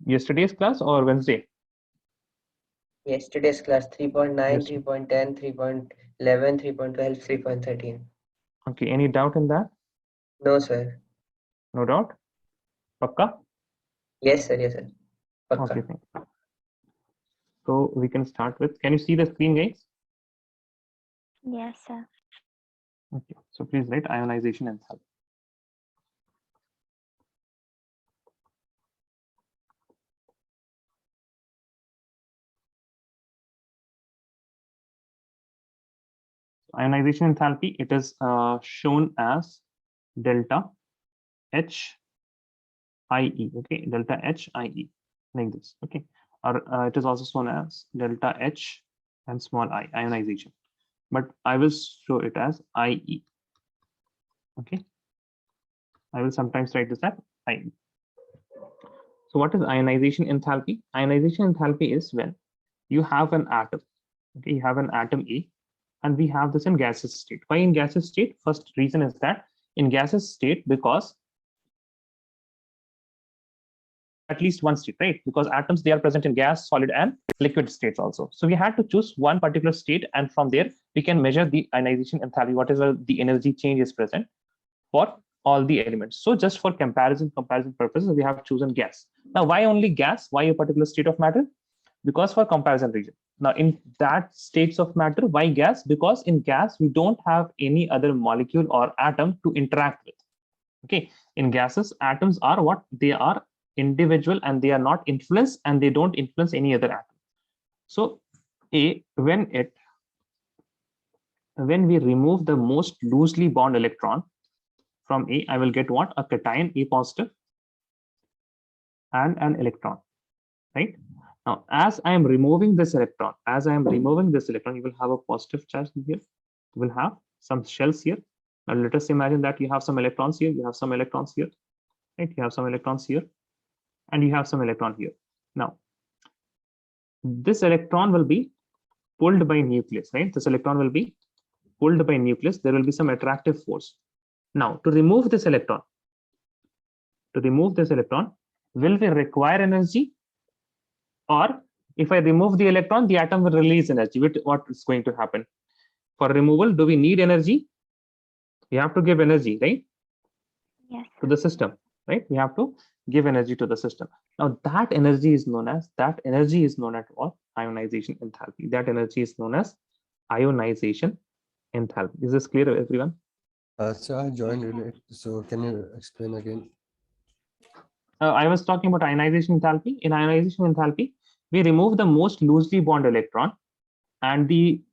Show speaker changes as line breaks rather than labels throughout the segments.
Yesterday's class or Wednesday?
Yesterday's class 3.9,
Yes.
3.10, 3.11, 3.12, 3.13.
Okay, any doubt in that?
No, sir.
No doubt? Pakka?
Yes, sir. Yes, sir.
Okay,
Pakka.
thank you. So we can start with, can you see the screen, guys?
Yes, sir.
Okay, so please write ionization enthalpy. Ionization enthalpy, it is shown as delta H IE, okay, delta H IE, like this, okay, or it is also shown as delta H and small I, ionization, but I will show it as IE, okay. I will sometimes write this as IE. So what is ionization enthalpy? Ionization enthalpy is when you have an atom, okay, you have an atom A, and we have this in gaseous state. Why in gaseous state? First reason is that in gaseous state, because at least one state, right? Because atoms, they are present in gas, solid, and liquid states also. So we had to choose one particular state, and from there we can measure the ionization enthalpy, whatever the energy change is present for all the elements. So just for comparison purposes, we have chosen gas. Now, why only gas? Why a particular state of matter? Because for comparison reason. Now, in that states of matter, why gas? Because in gas, we don't have any other molecule or atom to interact with. Okay, in gases, atoms are what? They are individual and they are not influenced, and they don't influence any other atom. So when we remove the most loosely bound electron from A, I will get what? A cation, A positive, and an electron, right? Now, as I am removing this electron, you will have a positive charge here. You will have some shells here. Now, let us imagine that you have some electrons here, you have some electrons here, right? You have some electrons here, and you have some electron here. Now, this electron will be pulled by nucleus, right? This electron will be pulled by nucleus. There will be some attractive force. Now, to remove this electron, will we require energy? Or if I remove the electron, the atom will release energy. What is going to happen? For removal, do we need energy? We have to give energy, right?
Yes,
To the system, right? We have to give energy to the system. Now that energy is known as what? Ionization enthalpy. That energy is known as ionization enthalpy. Is this clear, everyone?
So I joined it. So can you explain again?
I was talking about ionization enthalpy. In ionization enthalpy, we remove the most loosely bound electron, and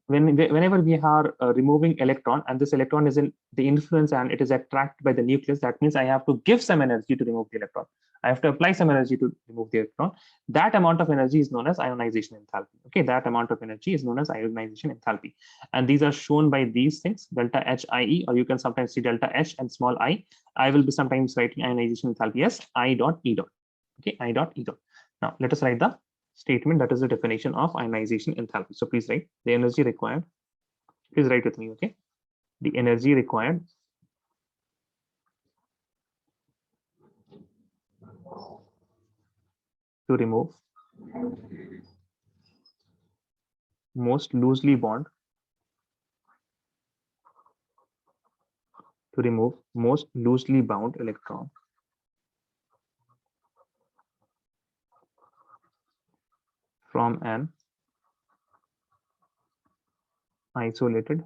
whenever we are removing electron, and this electron is in the influence and it is attracted by the nucleus, that means I have to give some energy to remove the electron. I have to apply some energy to remove the electron. That amount of energy is known as ionization enthalpy. Okay, that amount of energy is known as ionization enthalpy, and these are shown by these things: delta HIE, or you can sometimes see delta H and small I. I will be sometimes writing ionization enthalpy as I dot E dot. Okay, I dot E dot. Now let us write the statement, that is the definition of ionization enthalpy. So please write the energy required. Please write with me, okay? The energy required to remove most loosely bound electron from an isolated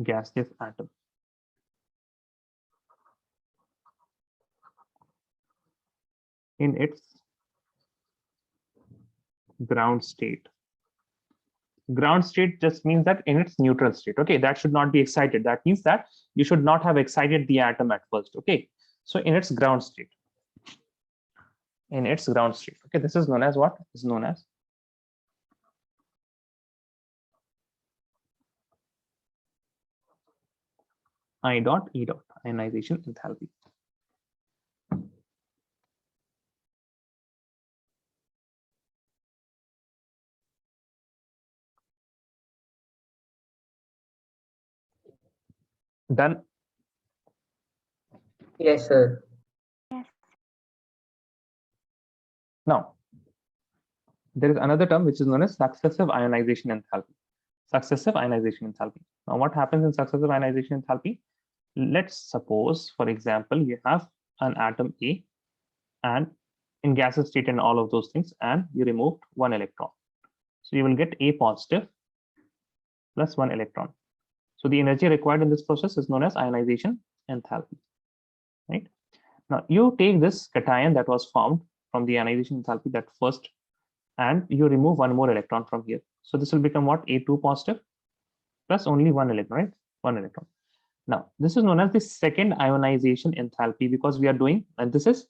gaseous atom in its ground state. Ground state just means that in its neutral state. Okay, that should not be excited. That means that you should not have excited the atom at first. Okay, so in its ground state. Okay, this is known as what? Is known as I dot E dot, ionization enthalpy. Done?
Yes, sir.
yes.
Now, there is another term which is known as successive ionization enthalpy. Successive ionization enthalpy. Now, what happens in successive ionization enthalpy? Let's suppose, for example, you have an atom A and in gaseous state and all of those things, and you removed one electron. So you will get A positive plus one electron. So the energy required in this process is known as ionization enthalpy, right? Now you take this cation that was formed from the ionization enthalpy, that first, and you remove one more electron from here. So this will become what? A2 positive plus only one electron, right? One electron. Now this is known as the second ionization enthalpy because we are doing, and this is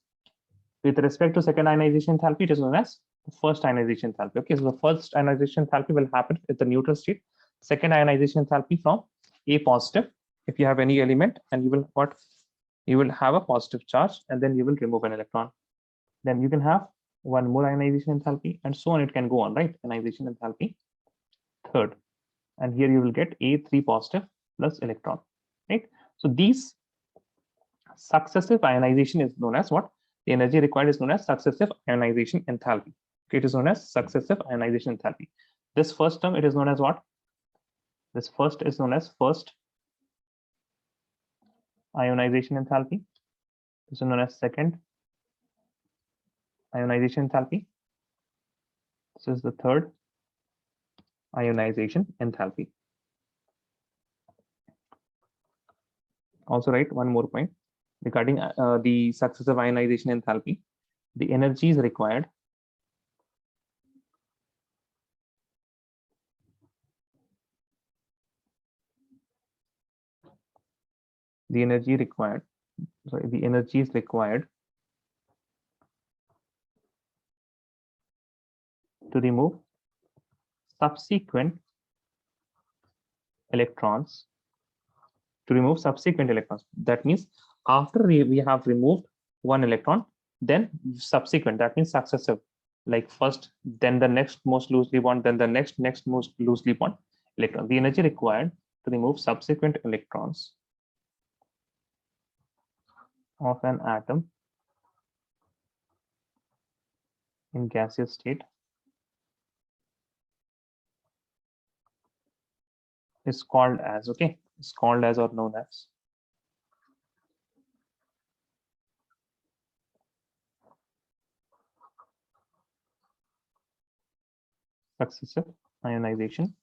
with respect to second ionization enthalpy, it is known as the first ionization enthalpy. Okay, so the first ionization enthalpy will happen at the neutral state. Second ionization enthalpy from A positive, if you have any element, and you will what? You will have a positive charge, and then you will remove an electron. Then you can have one more ionization enthalpy, and so on. It can go on, right? Ionization enthalpy third, and here you will get A3 positive plus electron, right? So these successive ionization is known as what? The energy required is known as successive ionization enthalpy. Okay, it is known as successive ionization enthalpy. This first term, it is known as what? This first is known as first ionization enthalpy. This is known as second ionization enthalpy. This is the third ionization enthalpy. Also, write one more point regarding the successive ionization enthalpy. The energy is required the energy is required to remove subsequent electrons. That means after we have removed one electron, then subsequent, that means successive, like first, then the next most loosely bond, then the next most loosely bond electron. The energy required to remove subsequent electrons of an atom in gaseous state is called as, okay, it's called as or known as successive ionization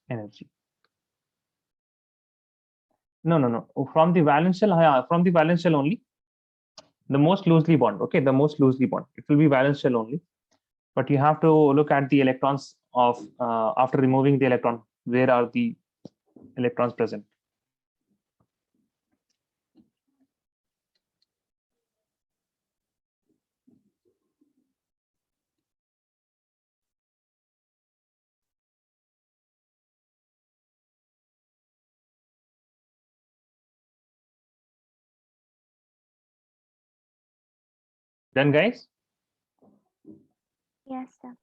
energy. No. From the valence shell only. The most loosely bond, okay, the most loosely bond. It will be valence shell only. But you have to look at the electrons of after removing the electron. Where are the electrons present? Done, guys?
Yes, sir.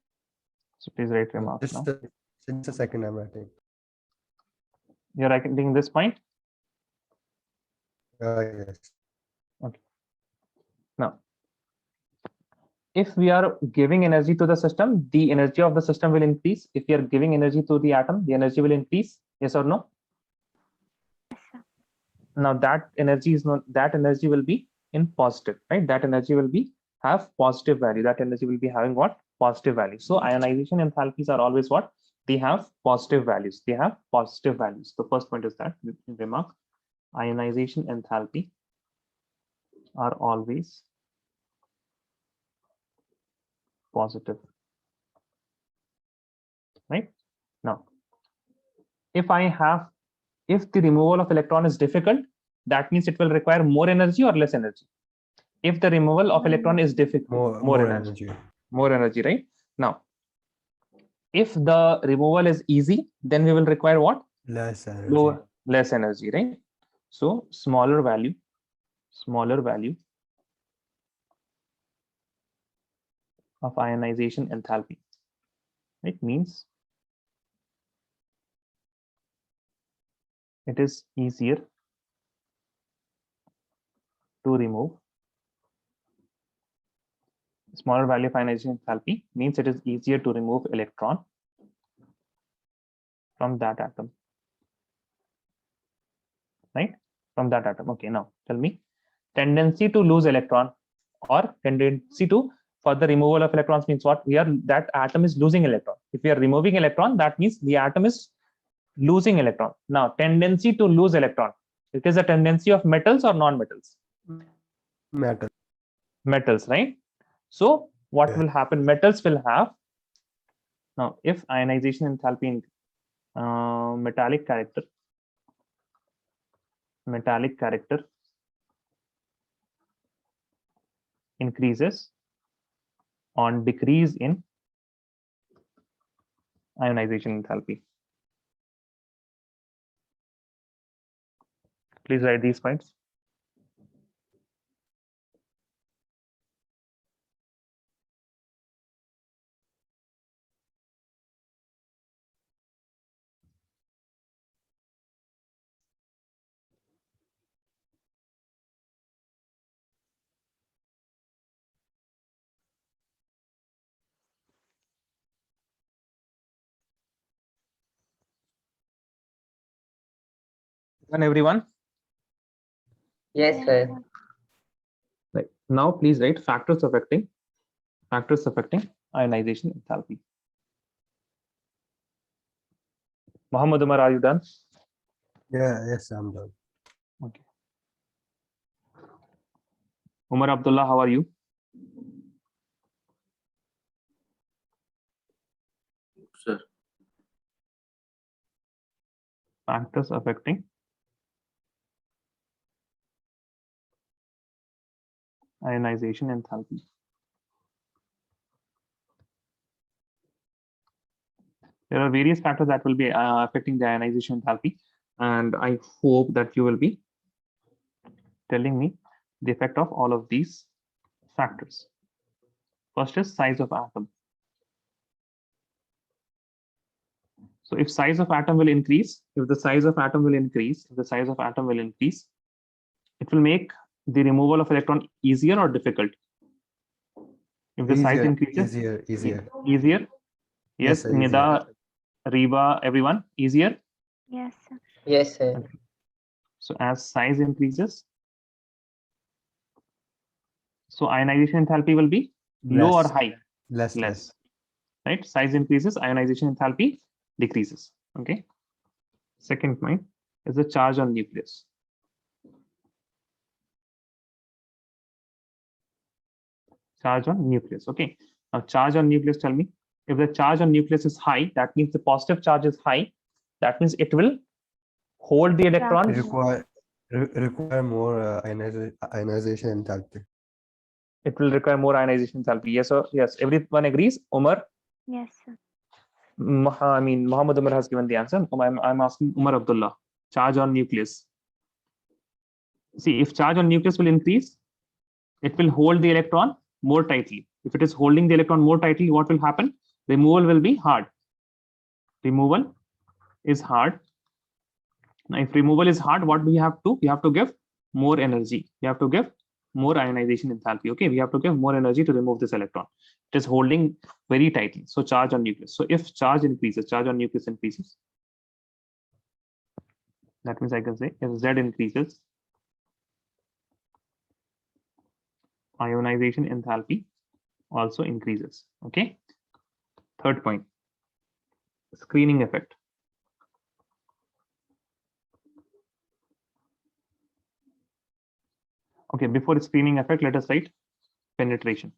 So please write remarks now.
Just a second, I'm writing.
You're writing this point?
Yes.
Okay. Now, if we are giving energy to the system, the energy of the system will increase. If we are giving energy to the atom, the energy will increase. Yes or no?
Yes, sir.
Now that energy is not, that energy will be in positive, right? That energy will be have positive value. That energy will be having what? Positive value. So ionization enthalpies are always what? They have positive values. They have positive values. The first point is that in remark, ionization enthalpy are always positive, right? Now, if the removal of electron is difficult, that means it will require more energy or less energy. If the removal of electron is difficult, more energy. More energy, right? Now, if the removal is easy, then we will require what?
Less energy.
Less energy, right? So smaller value of ionization enthalpy. It means it is easier to remove Smaller value of ionization enthalpy means it is easier to remove electron from that atom, right? From that atom. Okay, now tell me, tendency to lose electron or tendency to for the removal of electrons means what? We are that atom is losing electron. If we are removing electron, that means the atom is losing electron. Now, tendency to lose electron. It is a tendency of metals or non-metals?
Matter.
Metals, right? So what
Yeah.
will happen? Metals will have, now if ionization enthalpy in metallic character increases on decrease in ionization enthalpy. Please write these points. And everyone,
Yes,
Yes,
sir.
sir.
right now, please write factors affecting ionization enthalpy. Muhammad Umar, are you done?
Yeah, yes, I'm done.
Okay. Umar Abdullah, how are you?
Sir.
Factors affecting ionization enthalpy. There are various factors that will be affecting the ionization enthalpy, and I hope that you will be telling me the effect of all of these factors. First is size of atom. So if size of atom will increase, if the size of atom will increase, it will make the removal of electron easier or difficult. If the size increases,
Easier.
easier. Yes,
sir,
Nida, Reba, everyone, easier.
Yes, sir.
Yes, sir.
Okay. So as size increases, so ionization enthalpy will be low or high?
Less.
Right? Size increases, ionization enthalpy decreases. Okay. Second point is the charge on nucleus. Charge on nucleus. Okay. Now charge on nucleus, tell me, if the charge on nucleus is high, that means the positive charge is high. That means it will hold the electron.
Require more ionization enthalpy.
It will require more ionization enthalpy. Yes or yes? Everyone agrees? Umar?
Yes, sir.
I mean, Muhammad Umar has given the answer. I'm asking Umar Abdullah. Charge on nucleus. See, if charge on nucleus will increase, it will hold the electron more tightly. If it is holding the electron more tightly, what will happen? Removal will be hard. Removal is hard. Now, if removal is hard, what do we have to? We have to give more energy. We have to give more ionization enthalpy. Okay, we have to give more energy to remove this electron. It is holding very tightly. So charge on nucleus. So if charge increases, charge on nucleus increases. That means I can say if Z increases, ionization enthalpy also increases. Okay. Third point, screening effect. Okay, before screening effect, let us write penetration.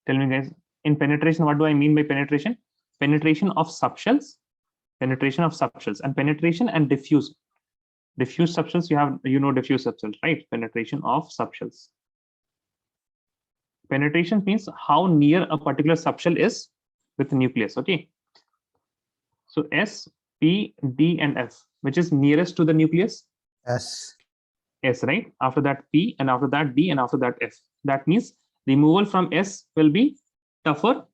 Tell me guys, in penetration, what do I mean by penetration? Penetration of subshells, and penetration and diffuse. Diffuse subshells, you know diffuse subshells, right? Penetration of subshells. Penetration means how near a particular subshell is with the nucleus. Okay. So S, P, D, and F, which is nearest to the nucleus?
S,
right? After that P, and after that D, and after that F. That means removal from S will be tougher.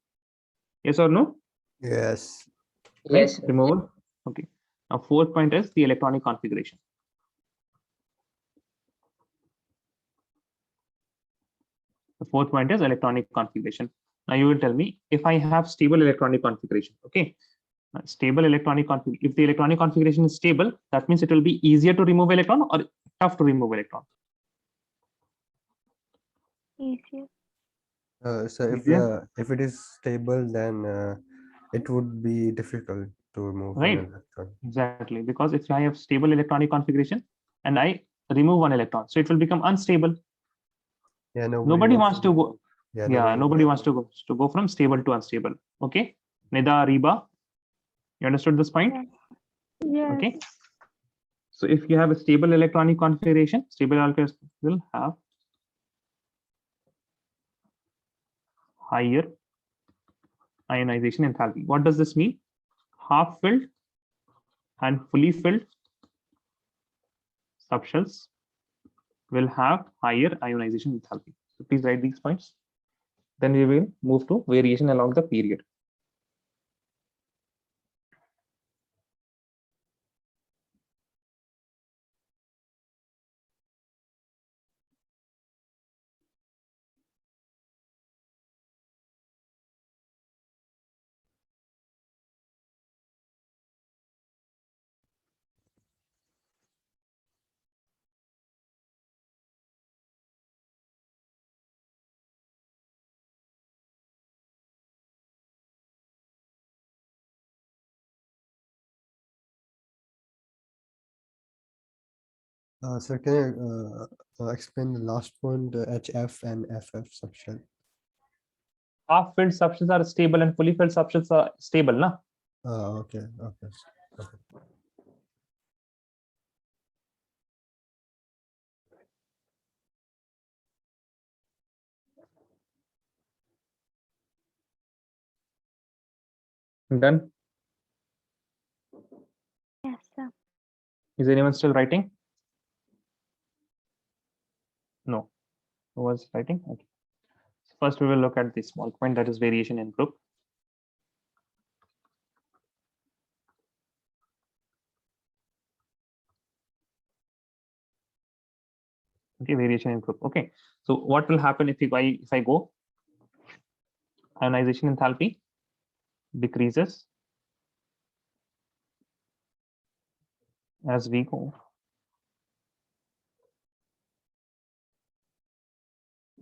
Yes or no?
yes.
Right?
Yes, sir.
Removal. Okay. Now fourth point is the electronic configuration. The fourth point is electronic configuration. Now you will tell me if I have stable electronic configuration. Okay. Stable electronic configuration. If the electronic configuration is stable, that means it will be easier to remove electron or tough to remove electron.
Easier.
So if it is stable, then it would be difficult to remove
Right.
an electron.
Exactly, because if I have stable electronic configuration and I remove one electron, so it will become unstable.
Yeah,
Nobody wants to go.
Yeah,
Nobody wants to go from stable to unstable. Okay, Nida, Reba, you understood this point?
Yes.
Okay. So if you have a stable electronic configuration, stable alkanes will have higher ionization enthalpy. What does this mean? Half filled and fully filled subshells will have higher ionization enthalpy. So please write these points. Then we will move to variation along the period.
Sir, can you explain the last point, HF and FF subshell?
Half filled subshells are stable and fully filled subshells are stable, na?
Okay.
Done.
Yes, sir.
Is anyone still writing? No. Who was writing? Okay. First, we will look at the small point, that is variation in group. Okay, variation in group. Okay. So what will happen if I go ionization enthalpy decreases as we go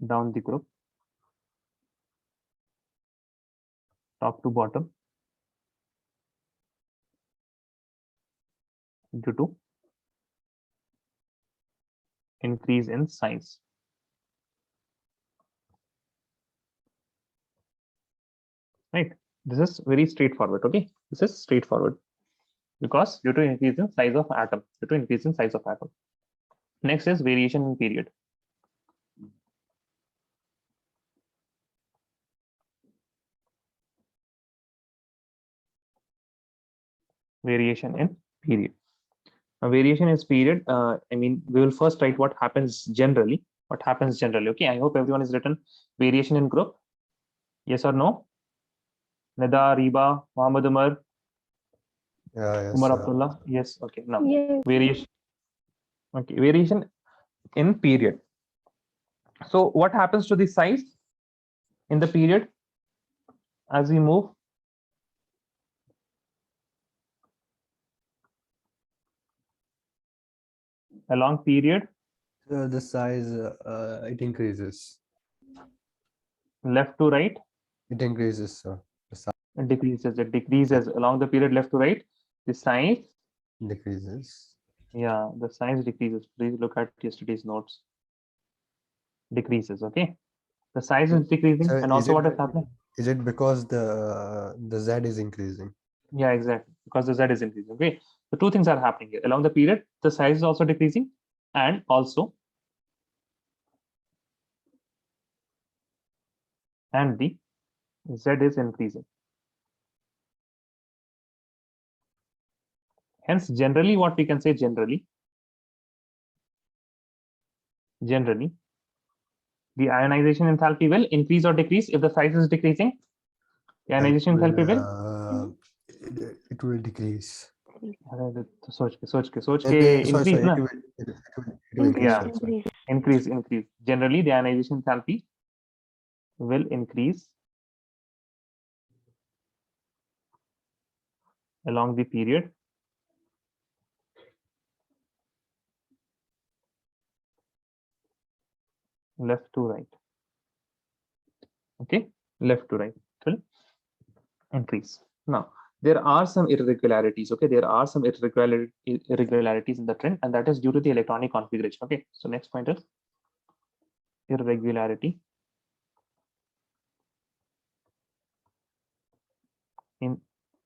down the group, top to bottom, due to increase in size. Right. This is very straightforward. Okay. This is straightforward because due to increase in size of atom, due to increase in size of atom. Next is variation in period. Variation in period. Now, variation is period. I mean, we will first write what happens generally. What happens generally? Okay. I hope everyone is written variation in group. Yes or no? Nida, Reba, Muhammad Umar,
Yes.
Umar Abdullah. Yes. Okay. Now
Yes.
variation. Okay. Variation in period. So what happens to the size in the period as we move? Along period,
The size it increases.
left to right,
It increases, sir. The size
it decreases. It decreases along the period left to right. The size,
decreases.
yeah, the size decreases. Please look at yesterday's notes. Decreases. Okay. The size is decreasing,
So
and also what is happening?
Is it because the Z is increasing?
Yeah, exactly. Because the Z is increasing. Okay. The two things are happening here. Along the period, the size is also decreasing, and also the Z is increasing. Hence, generally, what we can say generally, the ionization enthalpy will increase or decrease if the size is decreasing. The ionization enthalpy will
It will decrease.
सोच के increase ना.
It will increase.
Yeah.
Sorry.
Increase. Generally, the ionization enthalpy will increase along the period left to right. Okay, left to right, it will increase. Now, there are some irregularities. Okay, there are some irregularities in the trend, and that is due to the electronic configuration. Okay, so next point is irregularity in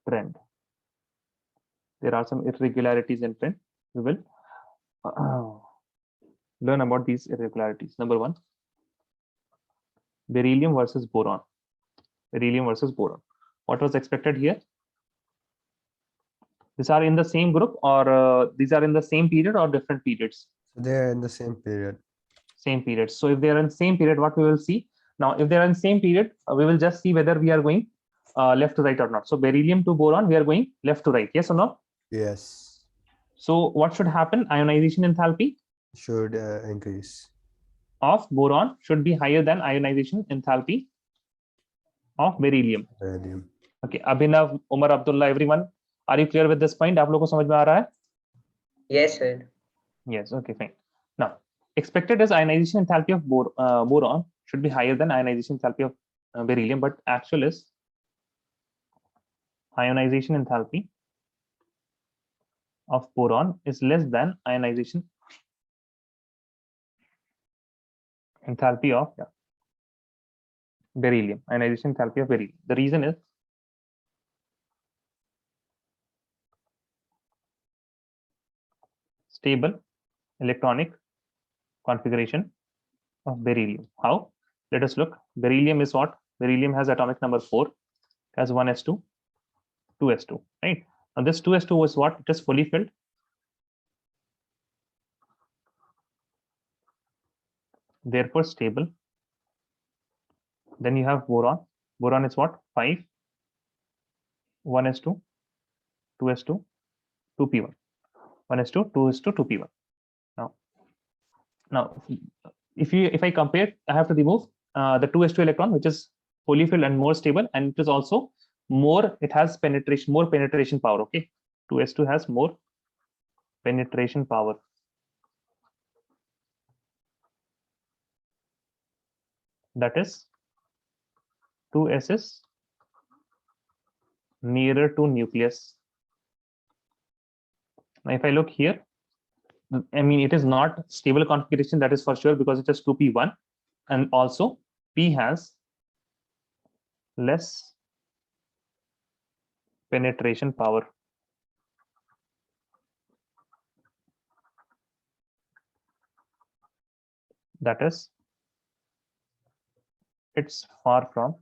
trend. There are some irregularities in trend. We will learn about these irregularities. Number one, beryllium versus boron. Beryllium versus boron. What was expected here? These are in the same group, or these are in the same period or different periods?
So they are in the same period.
Same period. So if they are in same period, what we will see now? If they are in same period, we will just see whether we are going left to right or not. So beryllium to boron, we are going left to right. Yes or no?
Yes.
So what should happen? Ionization enthalpy
Should increase.
of boron should be higher than ionization enthalpy of beryllium.
Beryllium.
Okay, Abhinav, Umar, Abdullah, everyone, are you clear with this point? आप लोगों को समझ में आ रहा है?
Yes, sir.
Yes. Okay, fine. Now, expected is ionization enthalpy of boron should be higher than ionization enthalpy of beryllium, but actual is ionization enthalpy of boron is less than ionization enthalpy of beryllium. Ionization enthalpy of beryllium. The reason is stable electronic configuration of beryllium. How? Let us look. Beryllium is what? Beryllium has atomic number 4, has 1s2, 2s2, right? Now this 2s2 was what? It is fully filled. Therefore stable. Then you have boron. Boron is what? 5, 1s2, 2s2, 2p1. 1s2, 2s2, 2p1. Now, if I compare, I have to remove the 2s2 electron, which is fully filled and more stable, and it is also more. It has more penetration power. Okay, 2s2 has more penetration power. That is 2s is nearer to nucleus. Now, if I look here, I mean, it is not stable configuration, that is for sure, because it is 2p1, and also p has less penetration power. That is, it's far from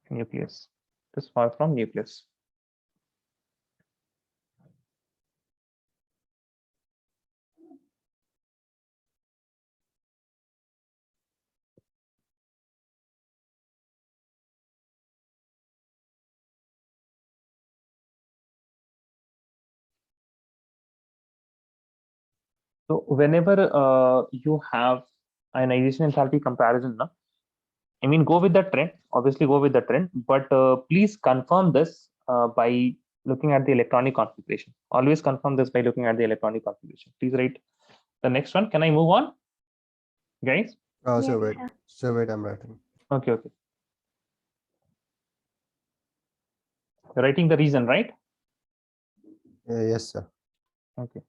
nucleus. It is far from nucleus. So whenever you have ionization enthalpy comparison, I mean, go with the trend, obviously go with the trend, but please confirm this by looking at the electronic configuration. Always confirm this by looking at the electronic configuration. Please write the next one. Can I move on, guys?
Oh, so
Yes,
wait.
sir.
So wait, I'm writing.
Okay, okay. You're writing the reason, right?
Yes, sir.
Okay.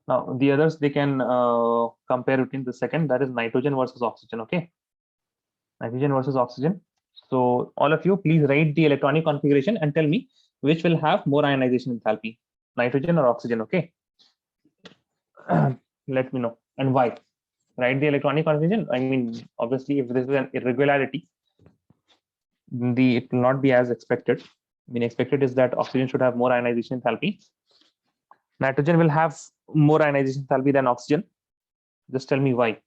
Now the others, they can compare between the second, that is nitrogen versus oxygen. Okay, nitrogen versus oxygen. So all of you, please write the electronic configuration and tell me which will have more ionization enthalpy, nitrogen or oxygen. Okay. Let me know and why. Write the electronic configuration. I mean, obviously, if this is an irregularity, it will not be as expected. I mean, expected is that oxygen should have more ionization enthalpy. Nitrogen will have more ionization enthalpy than oxygen. Just tell me why.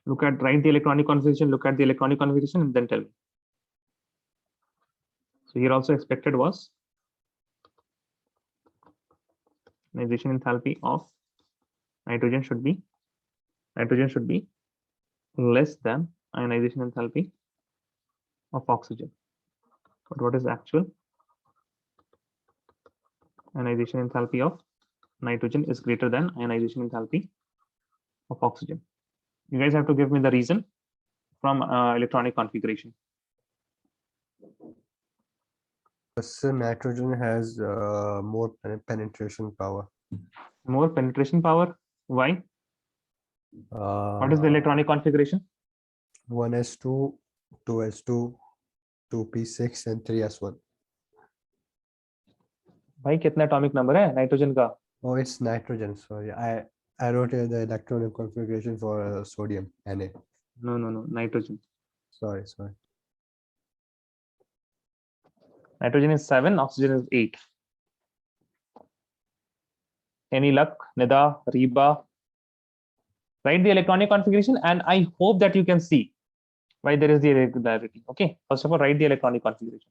Write the electronic configuration, look at the electronic configuration, and then tell me. So here also expected was ionization enthalpy of nitrogen should be less than ionization enthalpy of oxygen. But what is actual? Ionization enthalpy of nitrogen is greater than ionization enthalpy of oxygen. You guys have to give me the reason from electronic configuration.
So nitrogen has more penetration power.
More penetration power. Why? What is the electronic configuration?
1s2, 2s2, 2p6 and 3s1.
भाई कितना atomic number है nitrogen का?
Oh, it's nitrogen. Sorry, I wrote here the electronic configuration for sodium Na.
No, nitrogen.
Sorry.
Nitrogen is 7, oxygen is 8. Any luck, Nida, Reba? Write the electronic configuration, and I hope that you can see why there is the irregularity. Okay, first of all, write the electronic configuration.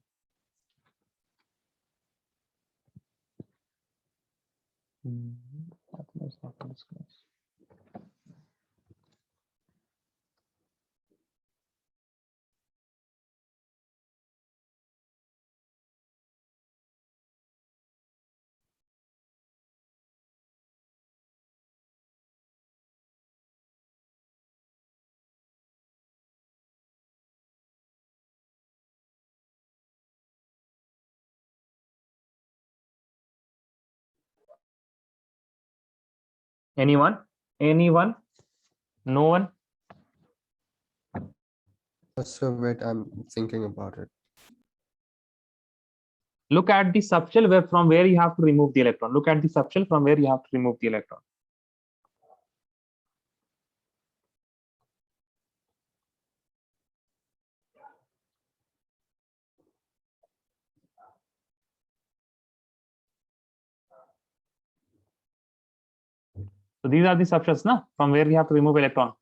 Anyone? No one?
So wait, I'm thinking about it.
Look at the subshell from where you have to remove the electron. Look at the subshell from where you have to remove the electron. So these are the subshells, na, from where we have to remove electron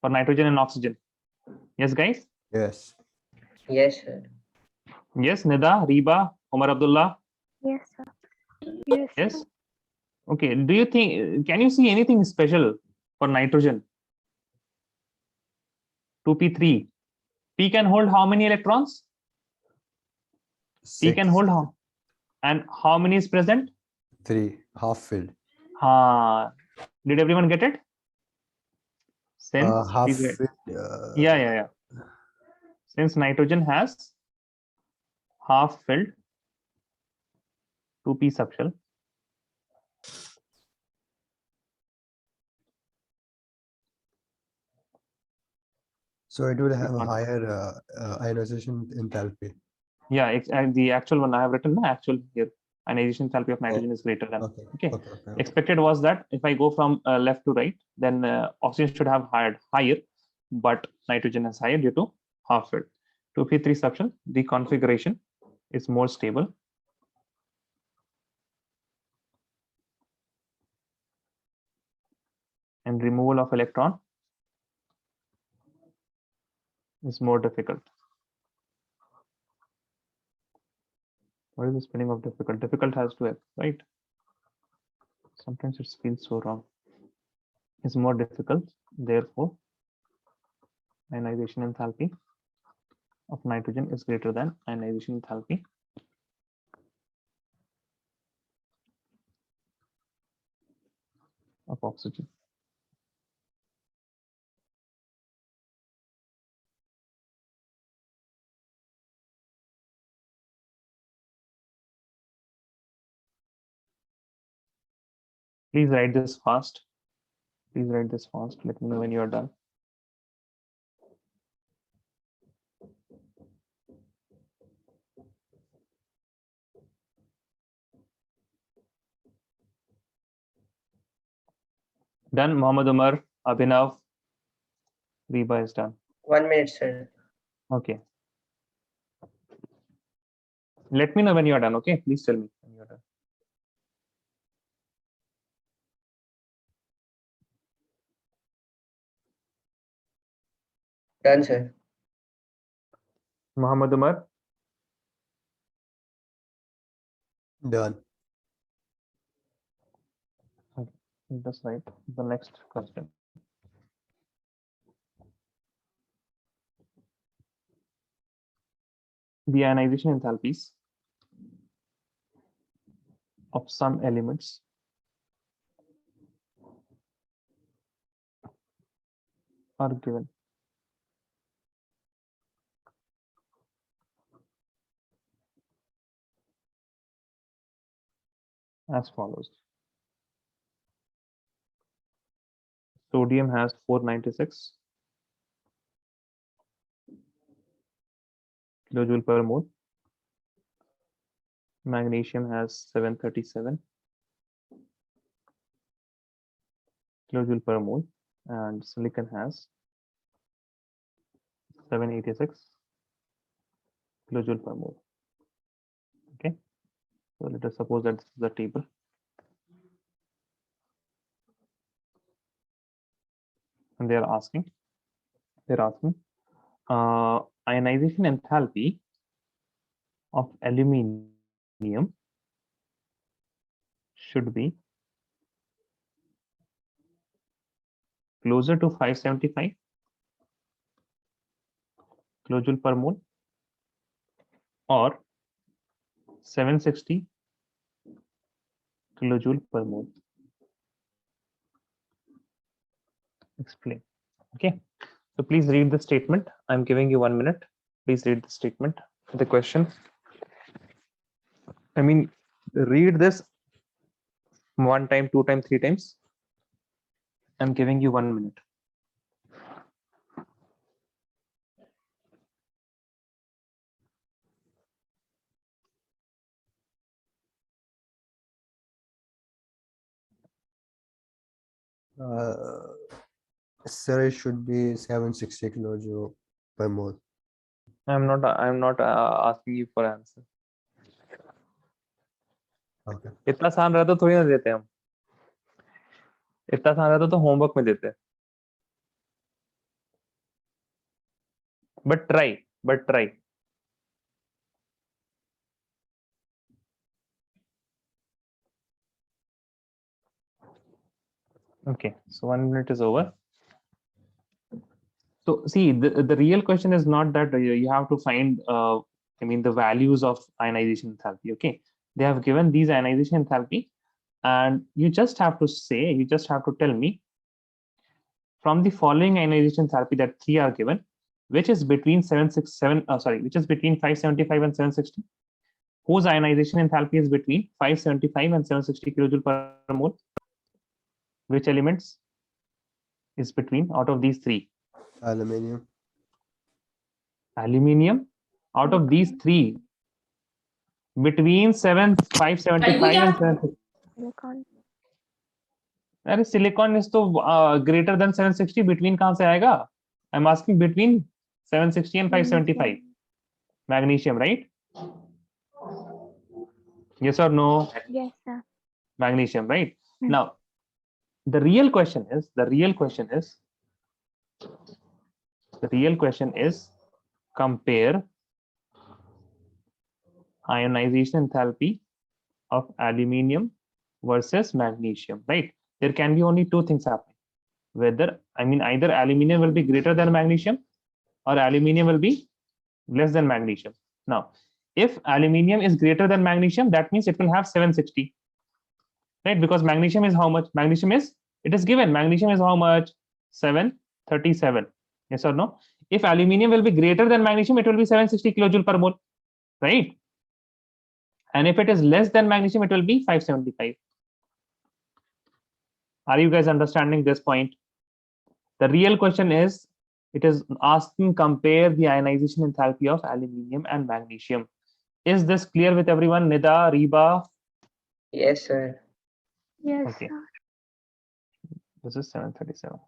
for nitrogen and oxygen. Yes, guys?
Yes.
Yes, sir.
Yes, Nida, Reba, Omar Abdullah.
Yes, sir. Yes,
Yes.
sir.
Okay. Do you think, can you see anything special for nitrogen? 2p3. P can hold how many electrons? P can hold how? And how many is present?
3, half filled.
Did everyone get it? Since
Half
please write.
filled.
Yeah. Since nitrogen has half filled 2p subshell,
So it will have a higher ionization enthalpy.
yeah, the actual one I have written, the actual here, ionization enthalpy of nitrogen is greater than. Okay. Expected was that if I go from left to right, then oxygen should have higher, but nitrogen is higher due to half filled. 2p3 subshell, the configuration is more stable. And removal of electron is more difficult. What is the spelling of difficult? Difficult has to have, right? Sometimes it feels so wrong. It's more difficult. Therefore, ionization enthalpy of nitrogen is greater than ionization enthalpy of oxygen. Please write this fast. Please write this fast. Let me know when you are done. Done. Muhammad Umar, Abhinav, Reba is done.
1 minute, sir.
Okay. Let me know when you are done. Okay. Please tell me when you are done.
Done, sir.
Muhammad Umar,
Done.
Just write the next question. The ionization enthalpies of some elements are given. As follows. Sodium has 496 kilojoule per mole. Magnesium has 737 kilojoule per mole, and silicon has 786 kilojoule per mole. Okay, so let us suppose that this is the table. And they're asking ionization enthalpy of aluminium should be closer to 575 kilojoule per mole or 760 kilojoule per mole. Explain. Okay, so please read the statement. I'm giving you 1 minute. Please read the statement, the question. I mean, read this 1 time, 2 times, 3 times. I'm giving you 1 minute.
Sir, it should be 760 kilojoule per mole.
I'm not asking you for answer.
Okay.
इतना आसान रहता तो थोड़ी ना देते हम. इतना आसान रहता तो होमवर्क में देते. But try. Okay, so 1 minute is over. So see, the real question is not that you have to find, the values of ionization enthalpy. Okay, they have given these ionization enthalpy, and you just have to tell me from the following ionization enthalpy that 3 are given, which is between 575 and 760, whose ionization enthalpy is between 575 and 760 kilojoule per mole, which elements is between out of these 3.
Aluminium.
Out of these 3, between 575 and 760.
Silicon.
अरे silicon is तो greater than 760. between कहां से आएगा? I'm asking between 760 and 575. Magnesium, right? Yes or no?
Yes, sir.
Magnesium, right?
Hmm.
Now the real question is compare ionization enthalpy of aluminium versus magnesium, right? There can be only 2 things happening. Either aluminium will be greater than magnesium or aluminium will be less than magnesium. Now, if aluminium is greater than magnesium, that means it will have 760, right? Because magnesium is how much? It is given. Magnesium is how much? 737. Yes or no? If aluminium will be greater than magnesium, it will be 760 kilojoule per mole, right? And if it is less than magnesium, it will be 575. Are you guys understanding this point? The real question is, it is asking compare the ionization enthalpy of aluminium and magnesium. Is this clear with everyone? Nida, Reba?
Yes, sir.
Yes,
Okay.
sir.
This is 737.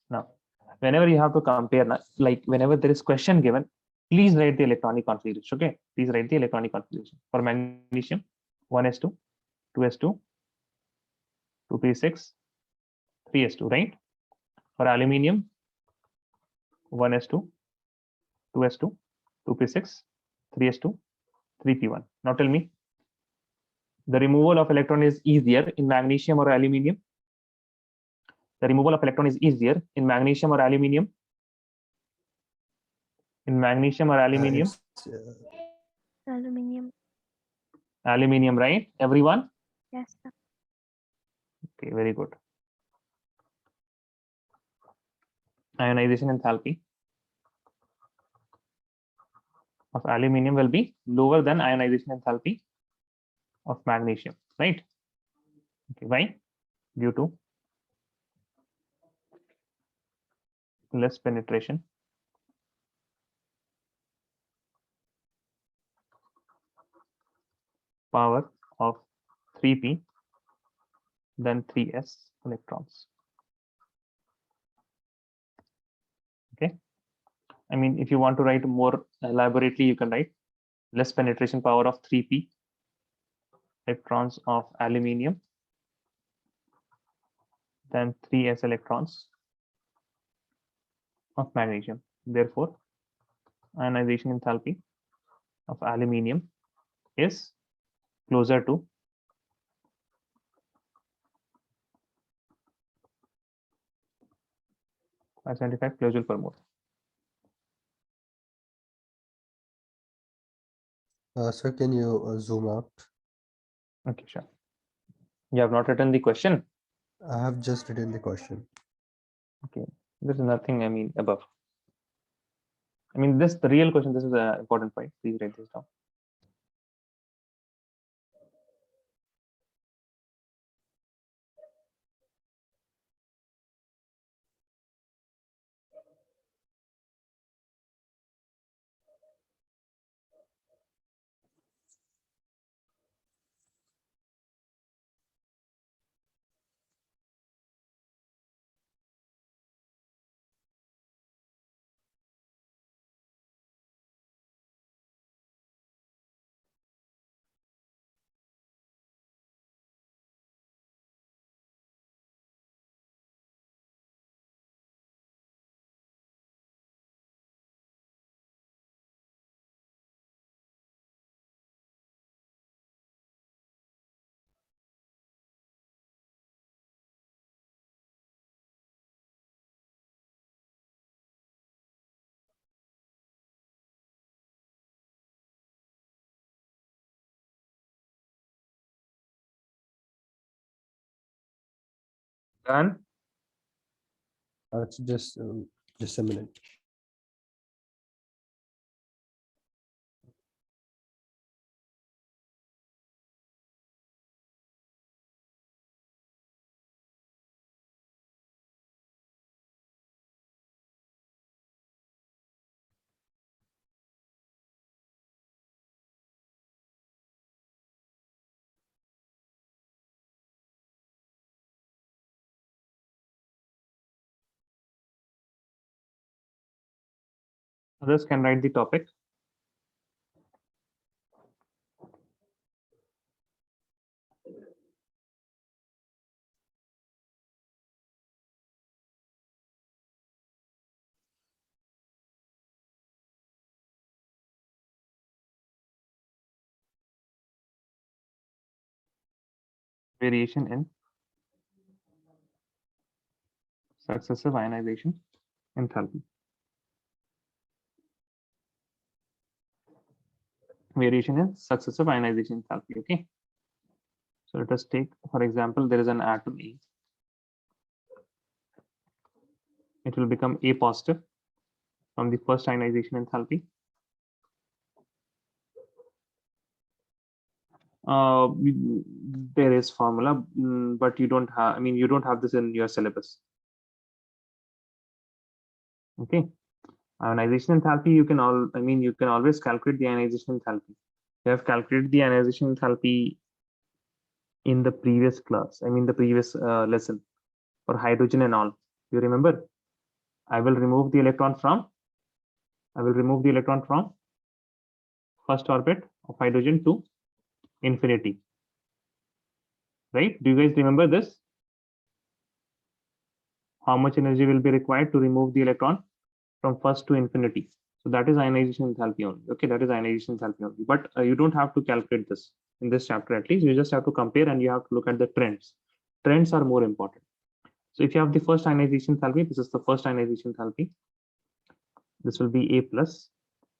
Now, whenever you have to compare, like whenever there is question given, please write the electronic configuration. Okay, please write the electronic configuration. For magnesium, 1s2, 2s2, 2p6, 3s2, right? For aluminium, 1s2, 2s2, 2p6, 3s2, 3p1. Now tell me, the removal of electron is easier in magnesium or aluminium? The removal of electron is easier in magnesium or aluminium. In magnesium or aluminium?
It's,
Aluminium.
Aluminium, right? Everyone?
Yes, sir.
Okay, very good. Ionization enthalpy of aluminium will be lower than ionization enthalpy of magnesium, right? Okay, why? Due to less penetration. Power of 3p than 3s electrons. Okay. I mean, if you want to write more elaborately, you can write less penetration power of 3p electrons of aluminium than 3s electrons of magnesium. Therefore, ionization enthalpy of aluminium is closer to 575 kilojoule per mole.
Sir, can you zoom out?
Okay, sure. You have not written the question.
I have just written the question.
Okay, there is nothing, I mean, above. I mean, this the real question. This is an important point. Please write this down. Done.
It's just a minute.
Others can write the topic. Variation in successive ionization enthalpy. Variation in successive ionization enthalpy. Okay. So let us take, for example, there is an atom A. It will become A positive from the first ionization enthalpy. There is formula, but you don't have, I mean, you don't have this in your syllabus. Okay. Ionization enthalpy, you can you can always calculate the ionization enthalpy. You have calculated the ionization enthalpy in the previous class, I mean the previous lesson for hydrogen and all. You remember? I will remove the electron from first orbit of hydrogen to infinity. Right? Do you guys remember this? How much energy will be required to remove the electron from first to infinity? So that is ionization enthalpy only. Okay, that is ionization enthalpy only. But you don't have to calculate this in this chapter at least. You just have to compare and you have to look at the trends. Trends are more important. So if you have the first ionization enthalpy, this is the first ionization enthalpy. This will be A plus,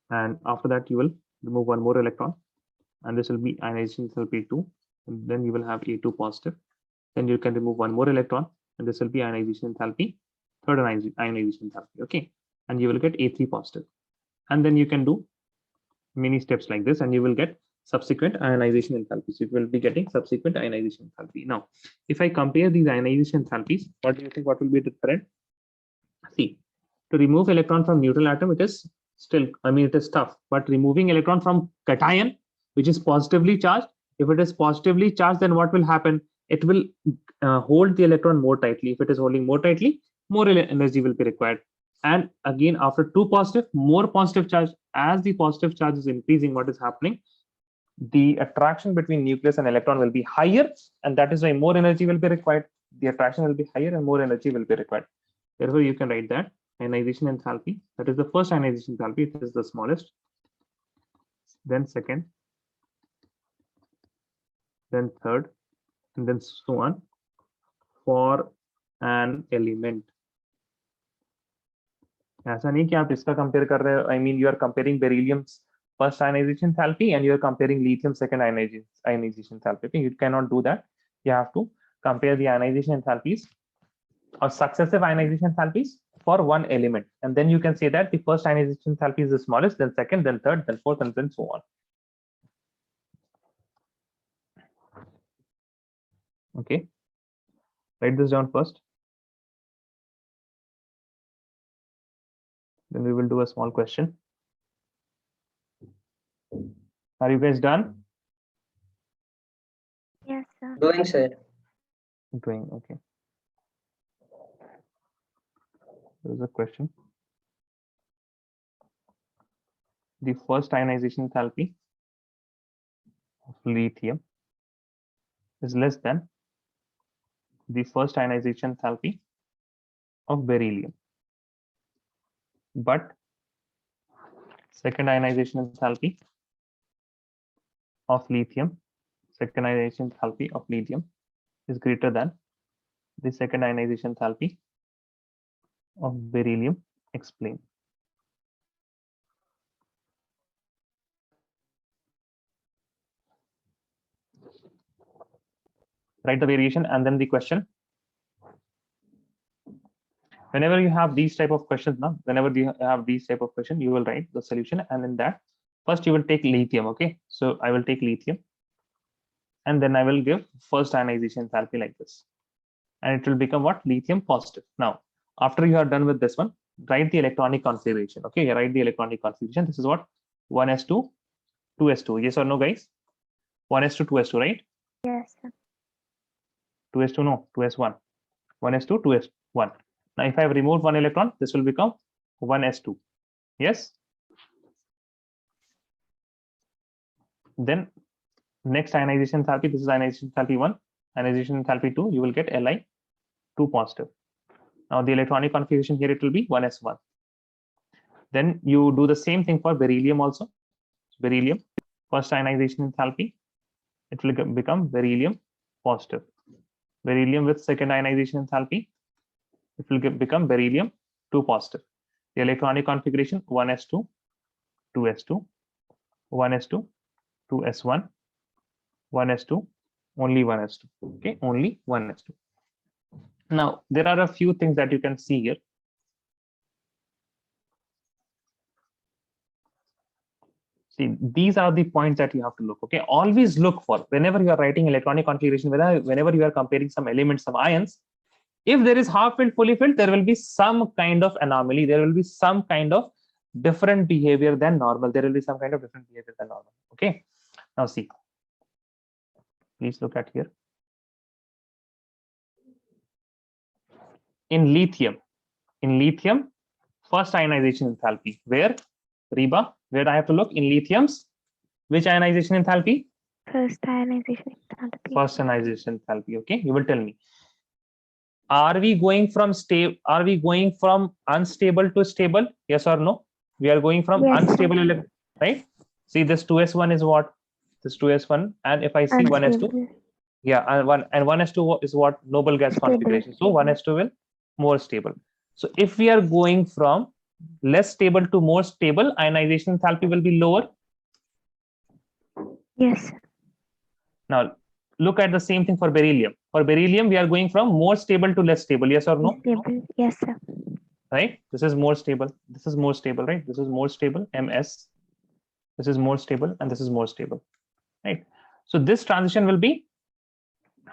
and after that you will remove one more electron, and this will be ionization enthalpy 2, and then you will have A2 positive. Then you can remove one more electron, and this will be ionization enthalpy, third ionization enthalpy, okay, and you will get A3 positive. And then you can do many steps like this, and you will get subsequent ionization enthalpies. You will be getting subsequent ionization enthalpy. Now, if I compare these ionization enthalpies, what do you think? What will be the trend? See, to remove electron from neutral atom, it is still, I mean, it is tough. But removing electron from cation, which is positively charged, if it is positively charged, then what will happen? It will hold the electron more tightly. If it is holding more tightly, more energy will be required. And again, after two positive, more positive charge. As the positive charge is increasing, what is happening? The attraction between nucleus and electron will be higher, and that is why more energy will be required. The attraction will be higher and more energy will be required. Therefore, you can write that ionization enthalpy, that is the first ionization enthalpy, it is the smallest, then second, then third, and then so on for an element. ऐसा नहीं कि आप इसका compare कर रहे हो, I mean you are comparing beryllium's first ionization enthalpy and you are comparing lithium second ionization enthalpy. Okay? You cannot do that. You have to compare the ionization enthalpies or successive ionization enthalpies for one element, and then you can say that the first ionization enthalpy is the smallest, then second, then third, then fourth, and then so on. Okay, write this down first. Then we will do a small question. Are you guys done?
Yes, sir.
Going, sir.
Going, okay. There is a question. The first ionization enthalpy of lithium is less than the first ionization enthalpy of beryllium, but second ionization enthalpy of lithium, second ionization enthalpy of lithium is greater than the second ionization enthalpy of beryllium. Explain. Write the variation and then the question. Whenever you have these type of questions, you will write the solution, and in that first you will take lithium. Okay, so I will take lithium, and then I will give first ionization enthalpy like this, and it will become what? Lithium positive. Now, after you are done with this one, write the electronic configuration. Okay, write the electronic configuration. This is what? 1s2, 2s2. Yes or no, guys? 1s2, 2s2, right?
Yes, sir.
2s2, no, 2s1. 1s2, 2s1. Now, if I have removed one electron, this will become 1s2. Yes. Then next ionization enthalpy, this is ionization enthalpy 1, ionization enthalpy 2, you will get Li 2 positive. Now the electronic configuration here, it will be 1s1. Then you do the same thing for beryllium also. Beryllium, first ionization enthalpy, it will become beryllium positive. Beryllium with second ionization enthalpy, it will become beryllium 2 positive. The electronic configuration 1s2, 2s2, 1s2, 2s1, 1s2, only 1s2. Okay, only 1s2. Now there are a few things that you can see here. See, these are the points that you have to look. Okay, always look for, whenever you are writing electronic configuration, whenever you are comparing some elements, some ions, if there is half filled, fully filled, there will be some kind of anomaly. There will be some kind of different behavior than normal. There will be some kind of different behavior than normal. Okay, now see, please look at here. In lithium, first ionization enthalpy, where, Reba, where I have to look? In lithium's which ionization enthalpy?
First ionization enthalpy.
First ionization enthalpy. Okay, you will tell me. Are we going from unstable to stable? Yes or no? We are going from
Yes,
unstable, right? See, this 2s1 is what? This 2s1, and if I see 1s2,
Unstable.
Yeah, and 1s2 is what? Noble gas
Stable.
configuration. So 1s2 will more stable. So if we are going from less stable to more stable, ionization enthalpy will be lower.
Yes, sir.
Now look at the same thing for beryllium. For beryllium, we are going from more stable to less stable. Yes or no?
Stable. Yes, sir.
Right? This is more stable. This is more stable, right? This is more stable, MS. This is more stable, and this is more stable, right? So this transition will be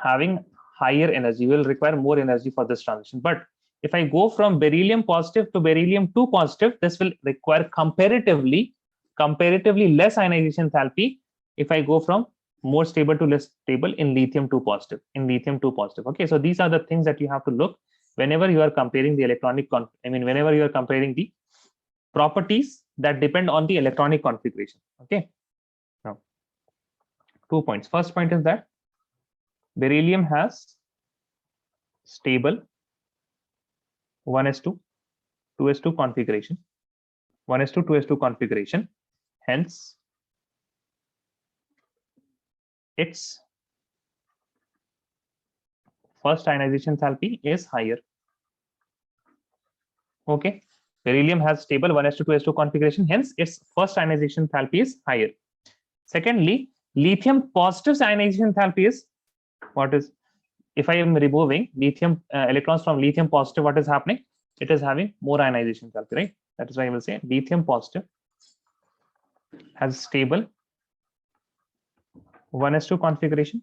having higher energy, will require more energy for this transition. But if I go from beryllium positive to beryllium 2 positive, this will require comparatively less ionization enthalpy if I go from more stable to less stable in lithium 2 positive, Okay, so these are the things that you have to look whenever you are comparing the whenever you are comparing the properties that depend on the electronic configuration. Okay, now 2 points. First point is that beryllium has stable 1s2 2s2 configuration, 1s2 2s2 configuration. Hence its first ionization enthalpy is higher. Okay, beryllium has stable 1s2 2s2 configuration, hence its first ionization enthalpy is higher. Secondly, lithium positive ionization enthalpy is what is, if I am removing lithium electrons from lithium positive, what is happening? It is having more ionization enthalpy, right? That is why I will say lithium positive has stable 1s2 configuration.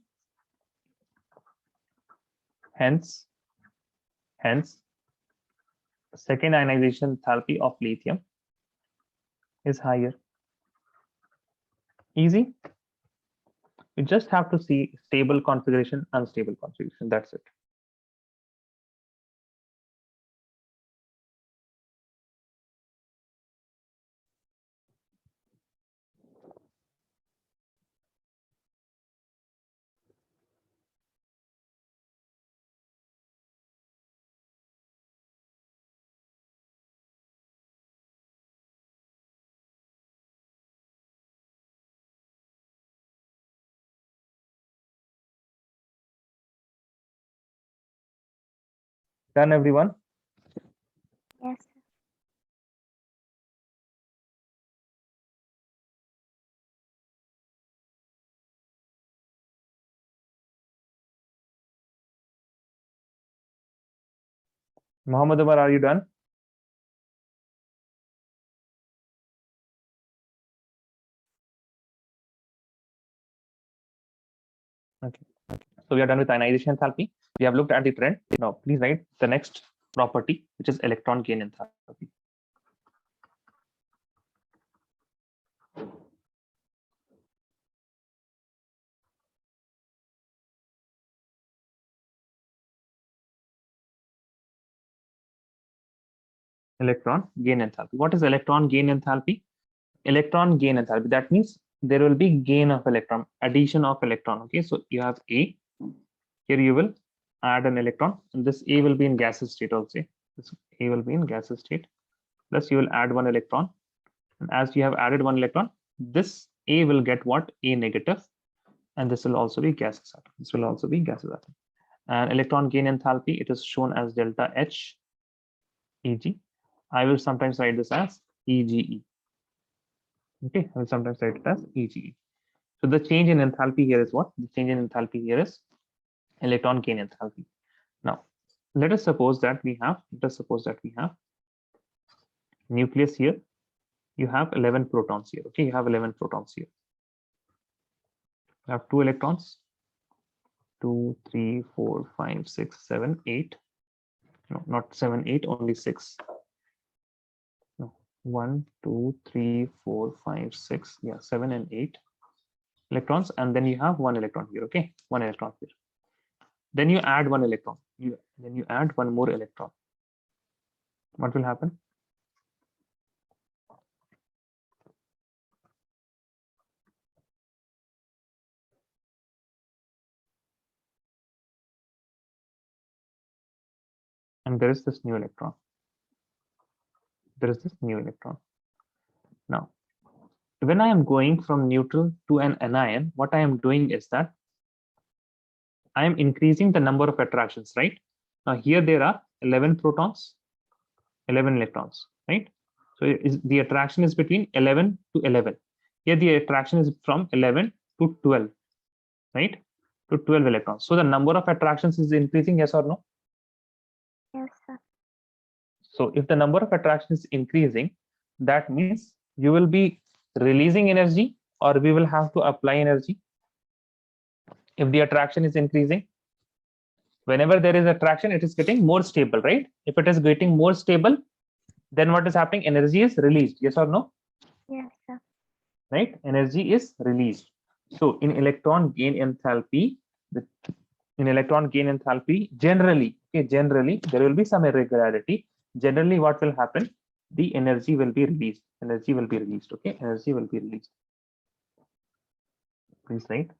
Hence, second ionization enthalpy of lithium is higher. Easy. You just have to see stable configuration, unstable configuration. That's it. Done, everyone?
Yes, sir.
Muhammad Umar, are you done? Okay. So we are done with ionization enthalpy. We have looked at the trend. Now, please write the next property, which is electron gain enthalpy. Electron gain enthalpy. What is electron gain enthalpy? Electron gain enthalpy. That means there will be gain of electron, addition of electron. Okay, so you have A. Here you will add an electron, and this A will be in gaseous state also. This A will be in gaseous state. Plus you will add one electron. And as you have added one electron, this A will get what? A negative. And this will also be gaseous atom. This will also be gaseous atom. And electron gain enthalpy, it is shown as delta H Eg. I will sometimes write this as EGE. Okay, I will sometimes write it as EGE. So the change in enthalpy here is what? The change in enthalpy here is electron gain enthalpy. Now, let us suppose that we have nucleus here. You have 11 protons here. Okay, you have 11 protons here. You have 2 electrons. 2, 3, 4, 5, 6, 7, 8. No, not 7, 8, only 6. No, 1, 2, 3, 4, 5, 6. Yeah, 7 and 8 electrons. And then you have 1 electron here. Okay, 1 electron here. Then you add 1 electron. Then you add 1 more electron. What will happen? And there is this new electron. Now, when I am going from neutral to an anion, what I am doing is that I am increasing the number of attractions, right? Now here there are 11 protons, 11 electrons, right? So the attraction is between 11 to 11. Here the attraction is from 11 to 12, right? To 12 electrons. So the number of attractions is increasing, yes or no?
Yes, sir.
So if the number of attractions is increasing, that means you will be releasing energy or we will have to apply energy. If the attraction is increasing, whenever there is attraction, it is getting more stable, right? If it is getting more stable, then what is happening? Energy is released, yes or no?
Yes, sir.
Right? Energy is released. So in electron gain enthalpy, generally, okay, generally there will be some irregularity. Generally, what will happen? The energy will be released. Energy will be released. Okay, energy will be released. Please write.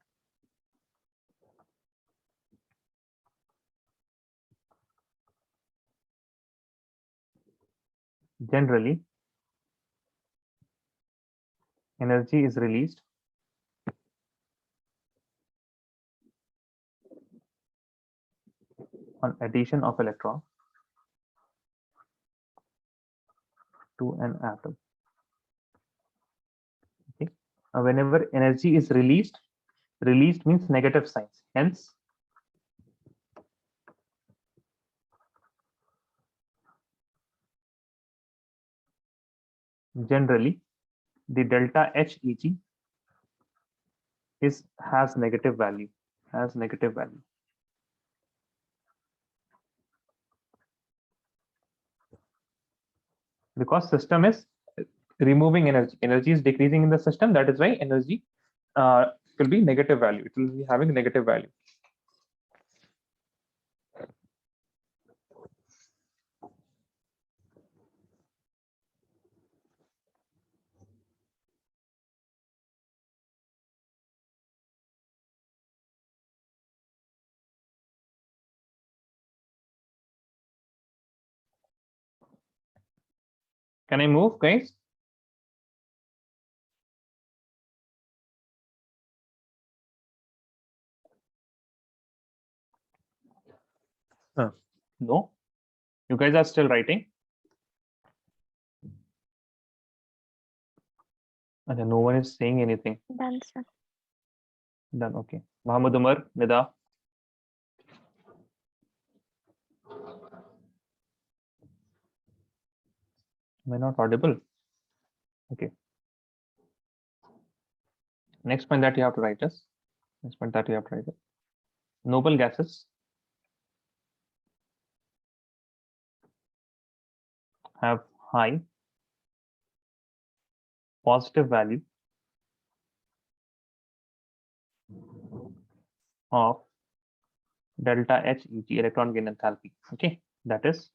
Generally, energy is released on addition of electron to an atom. Okay. Now, whenever energy is released means negative signs. Hence, generally, the delta Heg has negative value. Because system is removing energy. Energy is decreasing in the system. That is why energy will be negative value. It will be having negative value. Can I move, guys? No, you guys are still writing. And no one is saying anything.
Done, sir.
Done. Okay. Muhammad Umar, Nida. Am I not audible? Okay. Next point that you have to write is noble gases have high positive value of delta Heg, electron gain enthalpy. Okay, that is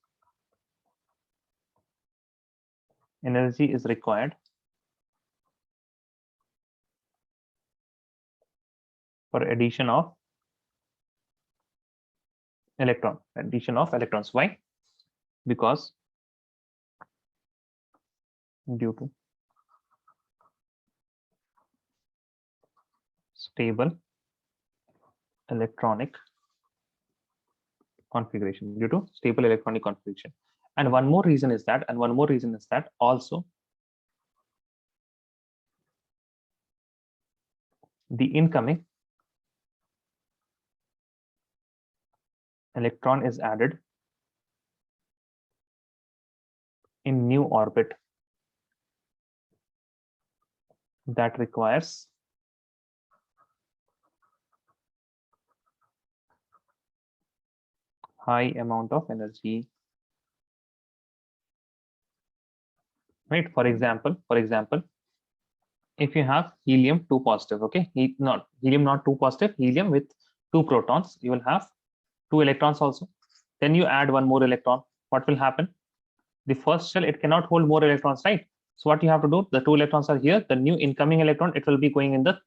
energy is required for addition of electrons. Why? Because due to stable electronic configuration. And one more reason is that also the incoming electron is added in new orbit that requires high amount of energy. Right? For example, if you have helium 2 positive, okay, helium not 2 positive, helium with 2 protons, you will have 2 electrons also. Then you add one more electron. What will happen? The first shell, it cannot hold more electrons, right? So what you have to do, the 2 electrons are here, the new incoming electron, it will be going in the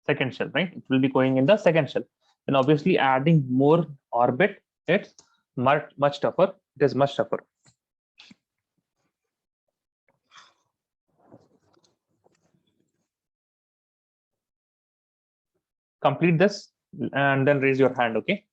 second shell, right? It will be going in the second shell. And obviously adding more orbit, it's much tougher. It is much tougher. Complete this and then raise your hand. Okay.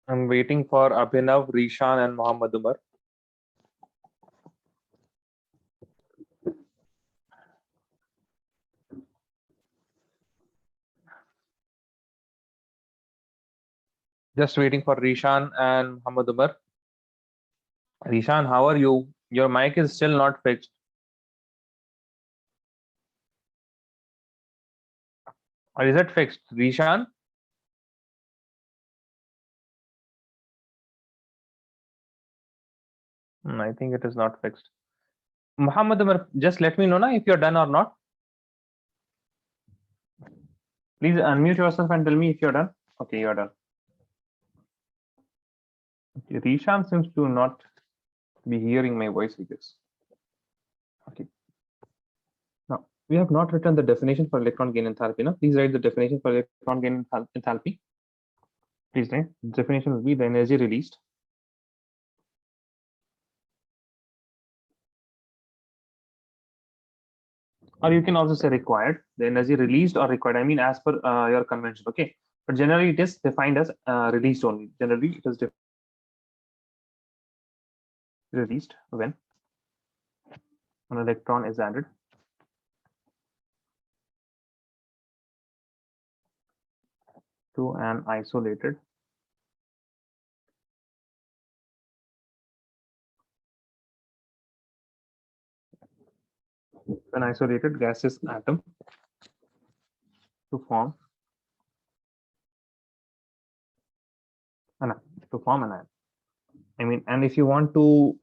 I'm waiting for Abhinav, Rishan, and Muhammad Umar. Just waiting for Rishan and Muhammad Umar. Rishan, how are you? Your mic is still not fixed. Or is it fixed? Rishan? I think it is not fixed. Muhammad Umar, just let me know if you're done or not. Please unmute yourself and tell me if you're done. Okay, you're done. Okay, Rishan seems to not be hearing my voice, I guess. Okay. Now, we have not written the definition for electron gain enthalpy. Now, please write the definition for electron gain enthalpy. Please write. The definition will be the energy released or you can also say required, the energy released or required. I mean, as per your convention, okay. But generally, it is defined as released only. Generally, it is released when an electron is added to an isolated gaseous atom to form an ion. I mean, and if you want to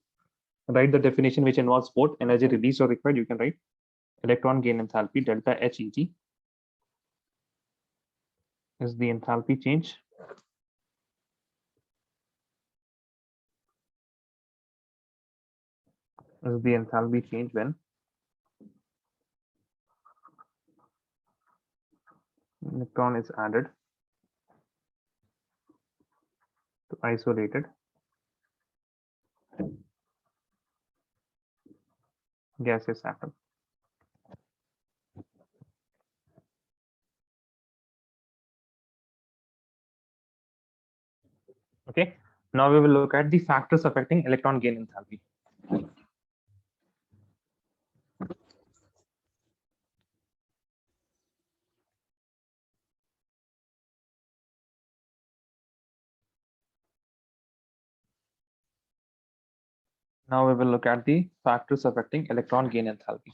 write the definition which involves both energy released or required, you can write electron gain enthalpy delta HEG is the enthalpy change when electron is added to isolated gaseous atom. Okay, now we will look at the factors affecting electron gain enthalpy. Now we will look at the factors affecting electron gain enthalpy.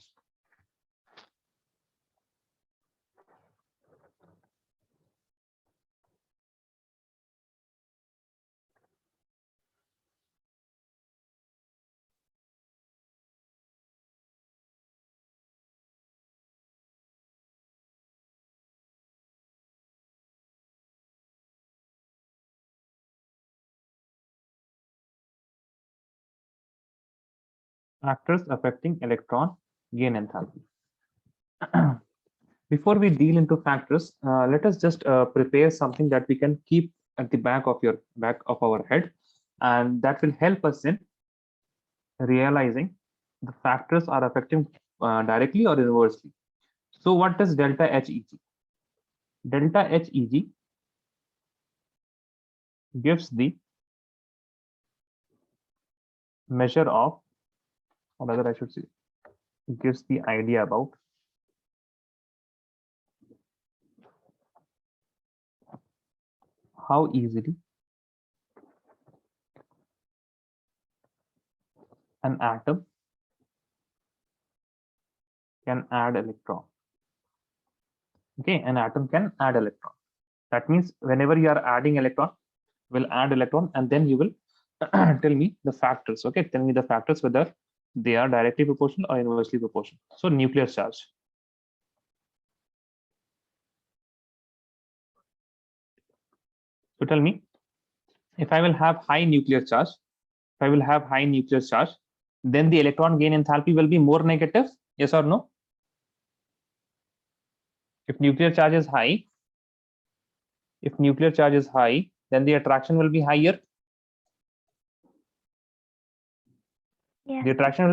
Factors affecting electron gain enthalpy. Before we deal into factors, let us just prepare something that we can keep at the back of our head, and that will help us in realizing the factors are affecting directly or inversely. So what does delta HEG? Delta HEG gives the measure of, or rather I should say, gives the idea about how easily an atom can add electron. Okay, an atom can add electron. That means whenever you are adding electron, will add electron, and then you will tell me the factors. Okay, tell me the factors whether they are directly proportional or inversely proportional. So nuclear charge. So tell me, if I will have high nuclear charge, then the electron gain enthalpy will be more negative. Yes or no? If nuclear charge is high, then the attraction will be higher.
Yes.
The attraction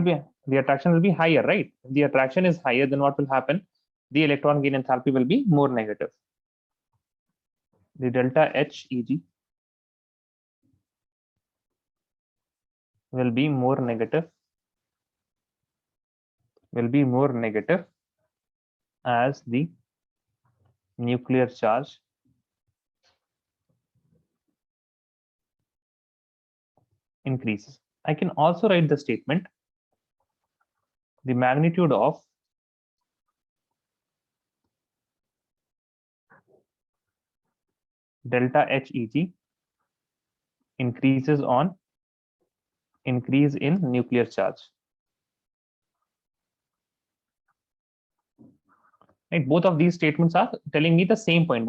will be higher, right? If the attraction is higher, then what will happen? The electron gain enthalpy will be more negative. The delta HEG will be more negative. As the nuclear charge increases. I can also write the statement: the magnitude of delta HEG increases on increase in nuclear charge. Right? Both of these statements are telling me the same point.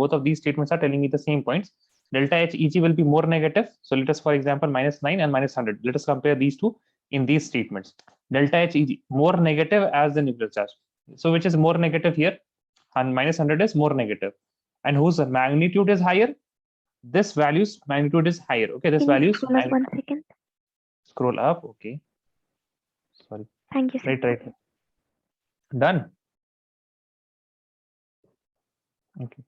Delta HEG will be more negative. So let us, for example, -9 and -100. Let us compare these two in these statements. Delta HEG more negative as the nuclear charge. So which is more negative here? And -100 is more negative. And whose magnitude is higher? This value's magnitude is higher. Okay, this
Can you
value's
scroll up 1 second?
scroll up. Okay. Sorry.
Thank you, sir.
Right. Done. Okay.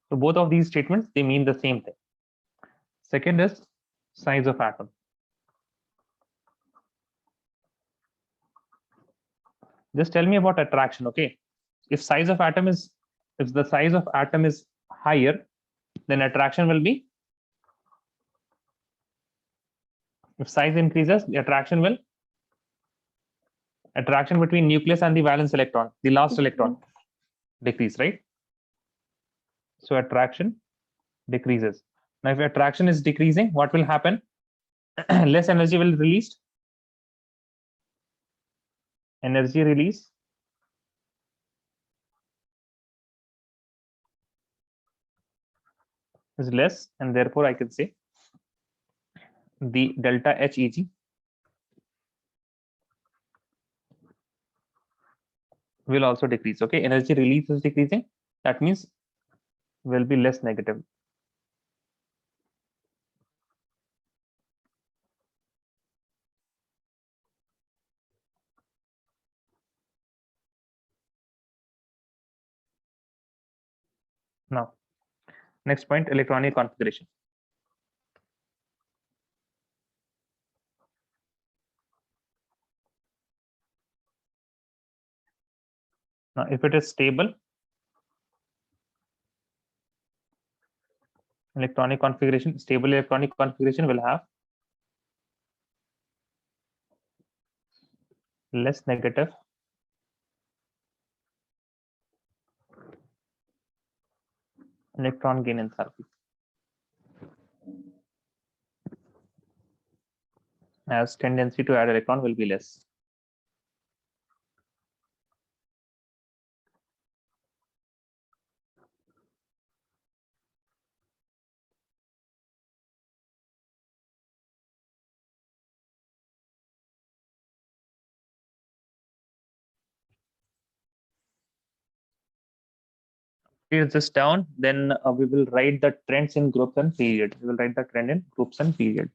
So both of these statements, they mean the same thing. Second is size of atom. Just tell me about attraction. Okay. If the size of atom is higher, then attraction will be, if size increases, the attraction between nucleus and the valence electron, the last electron, decrease, right? So attraction decreases. Now, if attraction is decreasing, what will happen? Less energy will released. Energy release is less, and therefore I can say the delta HEG will also decrease. Okay, energy release is decreasing. That means will be less negative. Now, next point, electronic configuration. Now, if it is stable, stable electronic configuration will have less negative electron gain enthalpy, as tendency to add electron will be less. Clear this down, then we will write the trends in groups and period. We will write the trend in groups and period.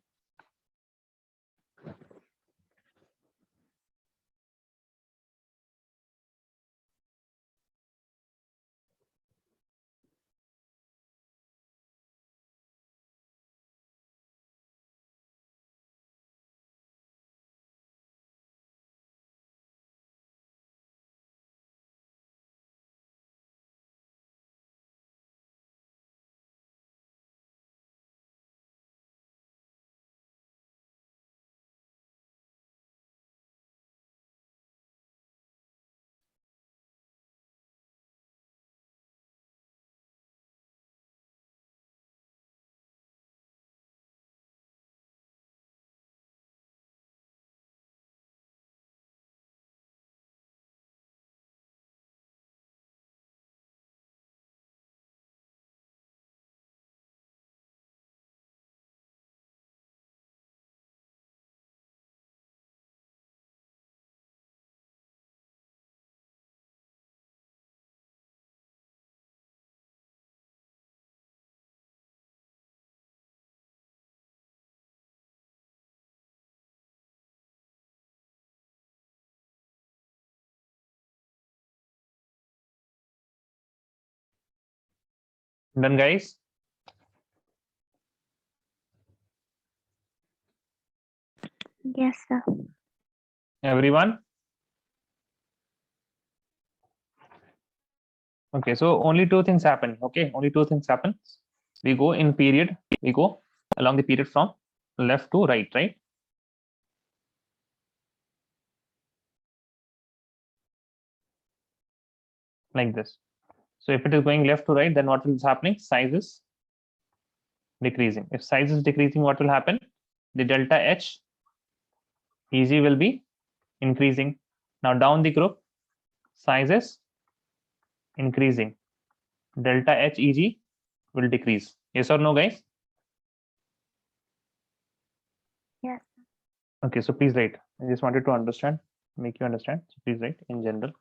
Done, guys?
Yes, sir.
Everyone? Okay, so only two things happen. Okay, only two things happen. We go in period, we go along the period from left to right, right? Like this. So if it is going left to right, then what is happening? Size is decreasing. If size is decreasing, what will happen? The delta H EG will be increasing. Now down the group, size is increasing. Delta H EG will decrease. Yes or no, guys?
Yes.
Okay, so please write. I just wanted to understand, make you understand. So please write in general.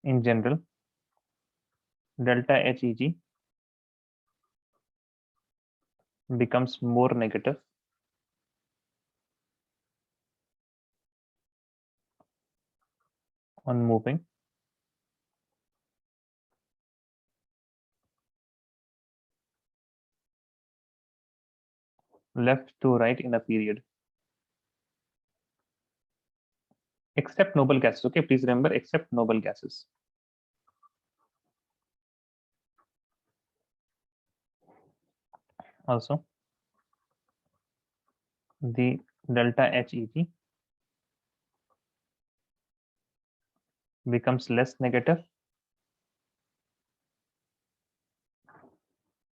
In general, delta HEG becomes more negative on moving left to right in a period, except noble gases. Okay, please remember, except noble gases. Also, the delta HEG becomes less negative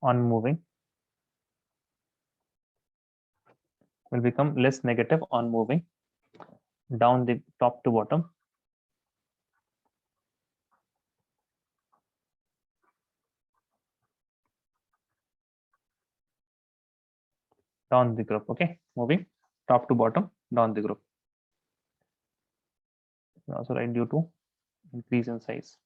on moving, will become less negative on moving down the top to bottom down the group. Okay, moving top to bottom down the group. Also write due to increase in size.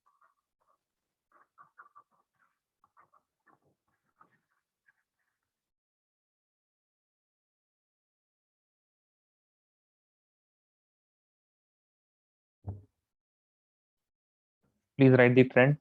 Please write the trend.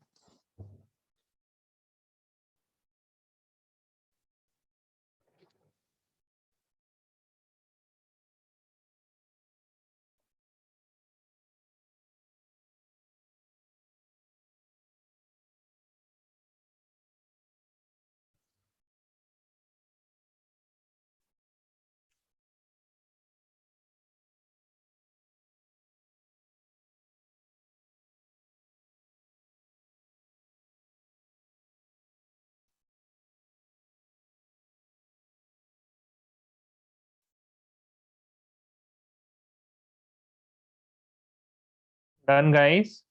Done, guys?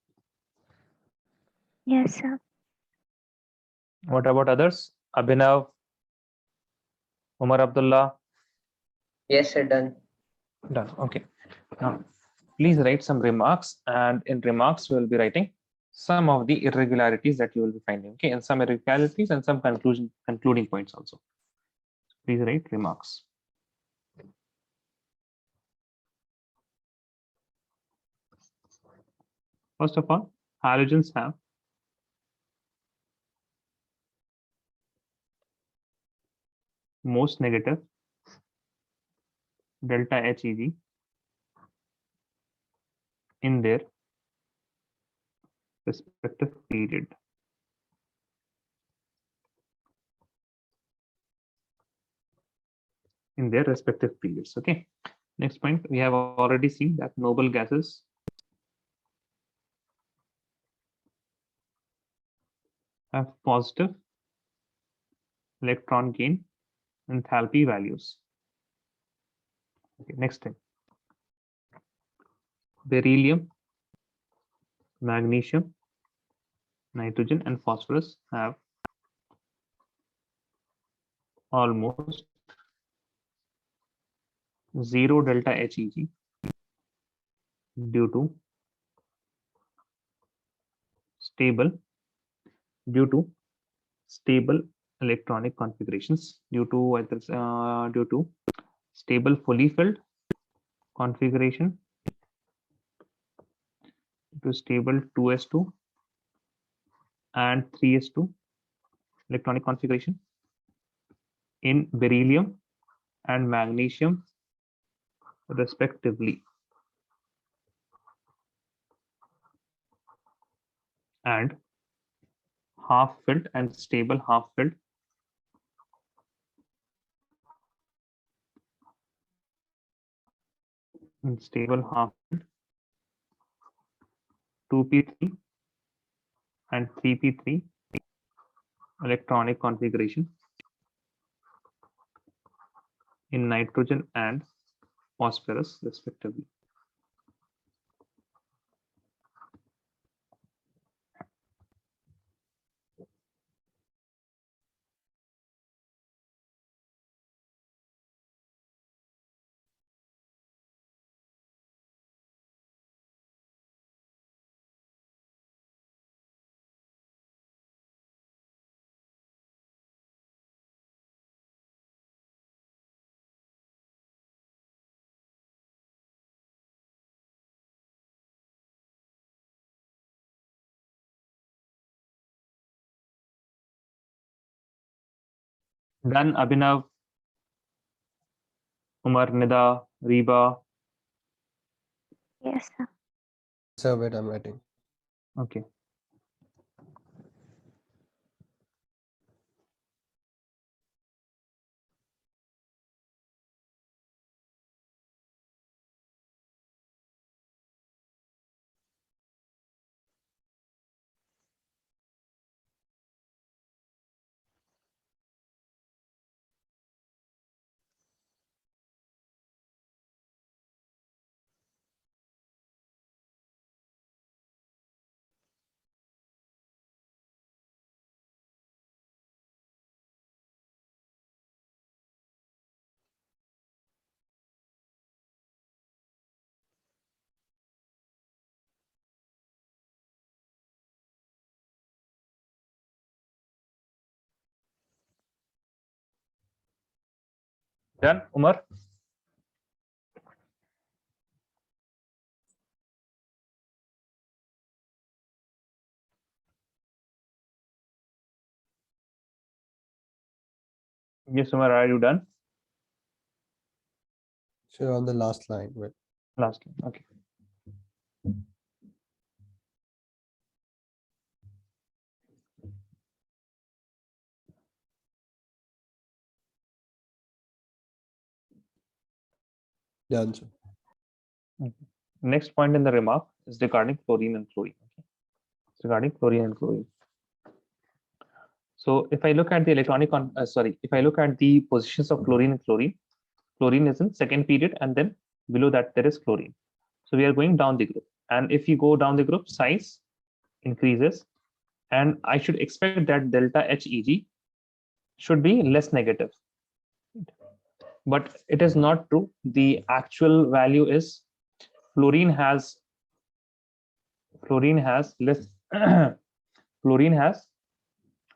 Yes, sir.
What about others? Abhinav, Umar Abdullah?
Yes, sir. Done.
Done. Okay. Now, please write some remarks, and in remarks, we will be writing some of the irregularities that you will be finding. Okay, and some irregularities and some concluding points also. Please write remarks. First of all, halogens have most negative delta HEG in their respective period. In their respective periods. Okay. Next point, we have already seen that noble gases have positive electron gain enthalpy values. Okay, next thing. Beryllium, magnesium, nitrogen, and phosphorus have almost zero delta HEG due to stable electronic configurations due to stable fully filled configuration to stable 2s2 and 3s2 electronic configuration in beryllium and magnesium respectively, and half filled and stable half filled and stable half filled 2p3 and 3p3 electronic configuration in nitrogen and phosphorus respectively. Done, Abhinav, Umar, Nida, Reba.
Yes, sir.
So wait, I'm writing.
Okay. Done, Umar? Yes, Umar, are you done?
So on the last line, wait.
Last one. Okay.
Done. Sir.
Next point in the remark is regarding fluorine and chlorine. Okay. It's regarding fluorine and chlorine. So if I look at the if I look at the positions of chlorine and chlorine, chlorine is in second period, and then below that there is chlorine. So we are going down the group, and if you go down the group, size increases, and I should expect that delta Heg should be less negative. But it is not true. The actual value is fluorine has less fluorine has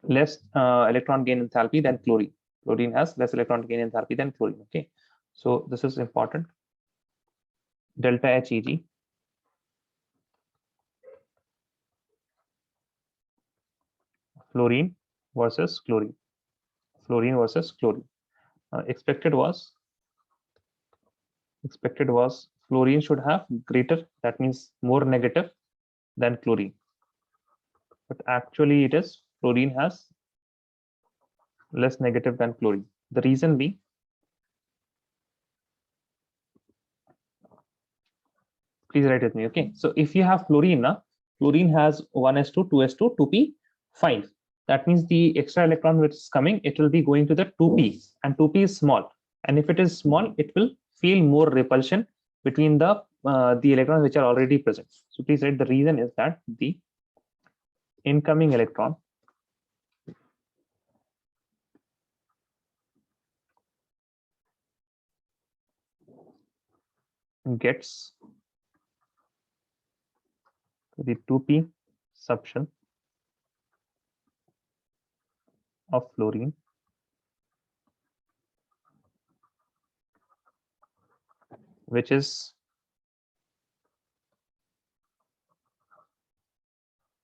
less electron gain enthalpy than chlorine. Chlorine has less electron gain enthalpy than chlorine. Okay, so this is important. Delta Heg fluorine versus chlorine. Fluorine versus chlorine. Expected was fluorine should have greater, that means more negative than chlorine. But actually it is fluorine has less negative than chlorine. The reason being, please write with me. Okay, so if you have fluorine, fluorine has 1s2, 2s2, 2p5. That means the extra electron which is coming, it will be going to the 2p, and 2p is small. And if it is small, it will feel more repulsion between the electrons which are already present. So please write, the reason is that the incoming electron gets the 2p subshell of fluorine which is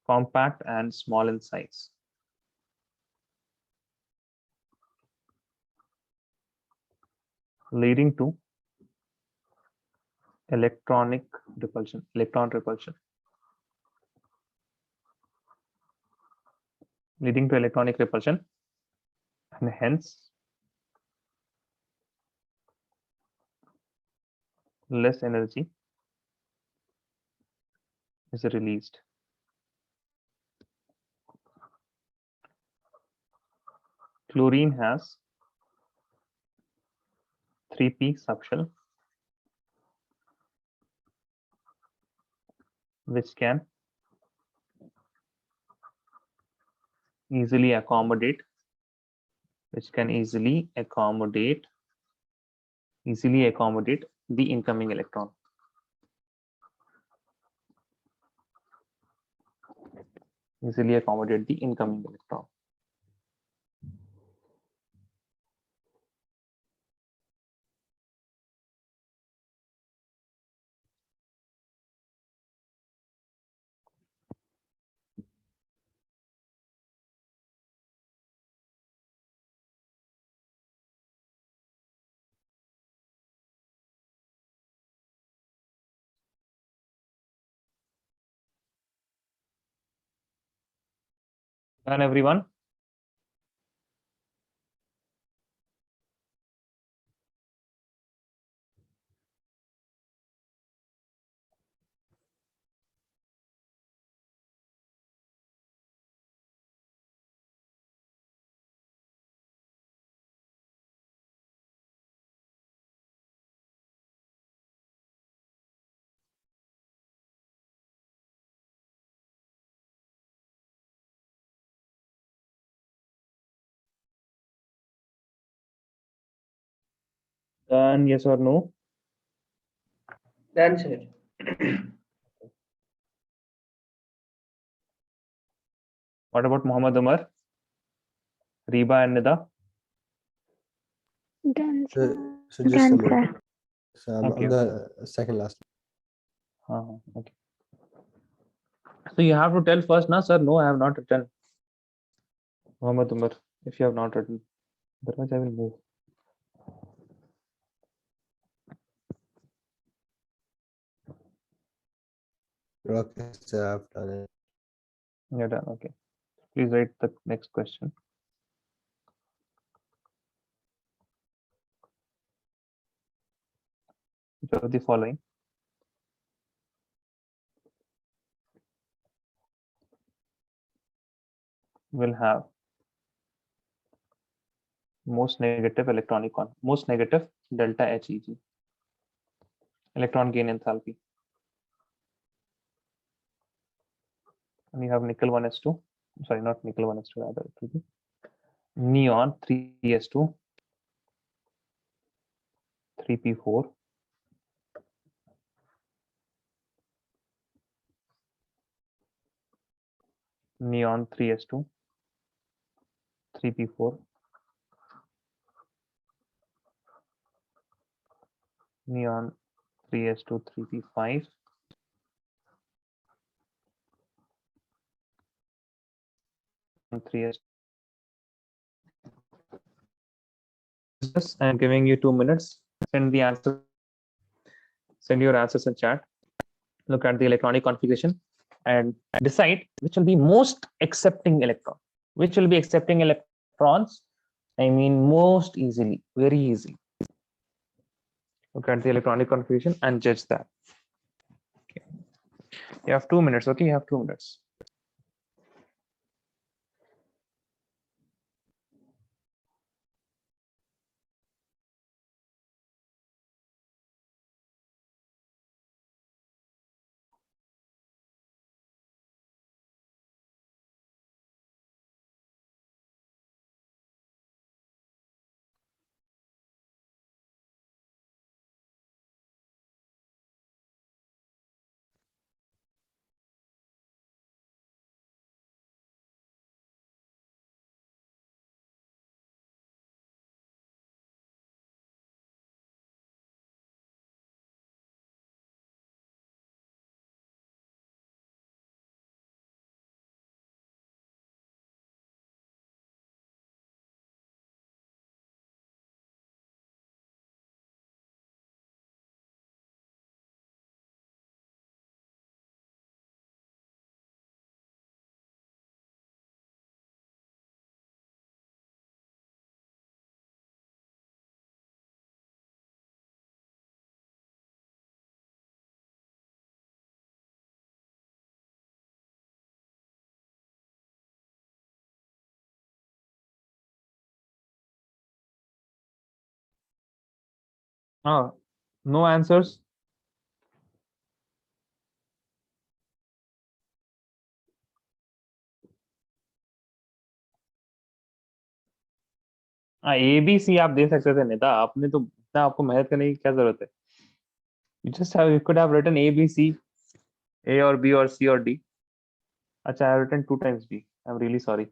compact and small in size. Leading to electron repulsion. Leading to electronic repulsion, and hence less energy is released. Chlorine has 3p subshell, which can easily accommodate the incoming electron. Done, everyone? Done, yes or no?
Done, sir.
What about Muhammad Umar, Reba, and Nida?
Done,
So,
sir.
so just a
Done,
minute.
sir.
So I'm
Okay.
on the second last.
Okay. So you have to tell first, na, sir, no, I have not written. Muhammad Umar, if you have not written, otherwise I will move.
Okay, so I've done it.
You're done, okay. Please write the next question. Which of the following will have most negative delta HEG, electron gain enthalpy? And you have nickel 1s2, sorry, not nickel 1s2, rather it will be neon 3s2, 3p4, neon 3s2, 3p4, neon 3s2, 3p5, and 3s. I'm giving you 2 minutes. Send the answer. Send your answers in chat. Look at the electronic configuration and decide which will be most accepting electron. Which will be accepting electrons? I mean, most easily, very easy. Look at the electronic configuration and judge that. Okay. You have 2 minutes. Okay, you have 2 minutes. No answers. हाँ, A B C आप दे सकते थे नेता, आपने तो इतना आपको मेहनत करने की क्या जरूरत है? You could have written A, B, C, A or B or C or D. अच्छा, I have written 2 times D. I'm really sorry.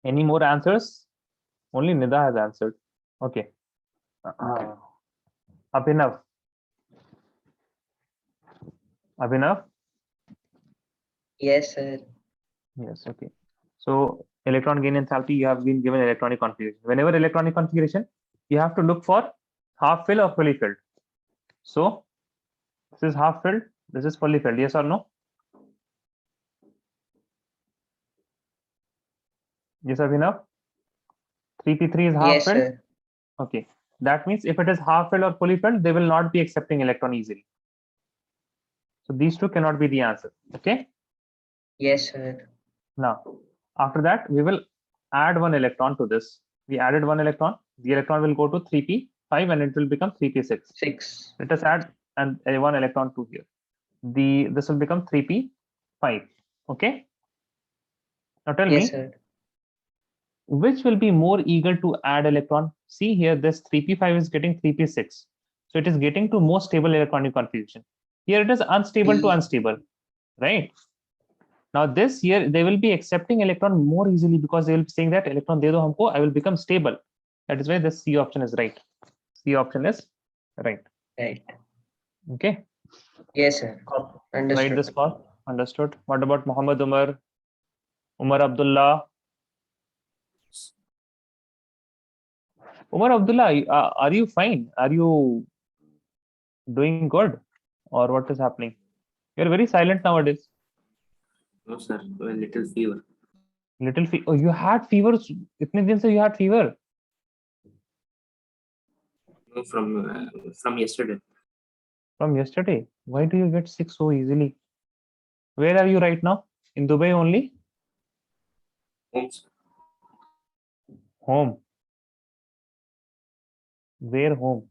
Any more answers? Only Nida has answered. Okay. Abhinav. Abhinav?
Yes, sir.
Yes, okay. So electron gain enthalpy, you have been given electronic configuration. Whenever electronic configuration, you have to look for half filled or fully filled. So this is half filled, this is fully filled. Yes or no? Yes, Abhinav? 3p3 is half
Yes,
filled.
sir.
Okay. That means if it is half filled or fully filled, they will not be accepting electron easily. So these two cannot be the answer. Okay.
Yes, sir.
Now, after that, we will add one electron to this. We added one electron. The electron will go to 3p5 and it will become 3p6.
6.
Let us add and one electron to here. This will become 3p5. Okay. Now tell
Yes,
me,
sir.
which will be more eager to add electron? See here, this 3p5 is getting 3p6. So it is getting to more stable electronic configuration. Here it is unstable to
B.
unstable, right? Now this here, they will be accepting electron more easily because they will be saying that electron de do humko, I will become stable. That is why the C option is right. C option is right.
Right.
Okay.
Yes, sir.
Write
Understood.
this call. Understood. What about Muhammad Umar? Umar Abdullah? Umar Abdullah, are you fine? Are you doing good? Or what is happening? You're very silent nowadays.
No, sir. A little fever.
Little fever. Oh, you had fever. Itne din se you had fever.
No, from yesterday.
From yesterday. Why do you get sick so easily? Where are you right now? In Dubai only?
Home, sir.
Home. Where home?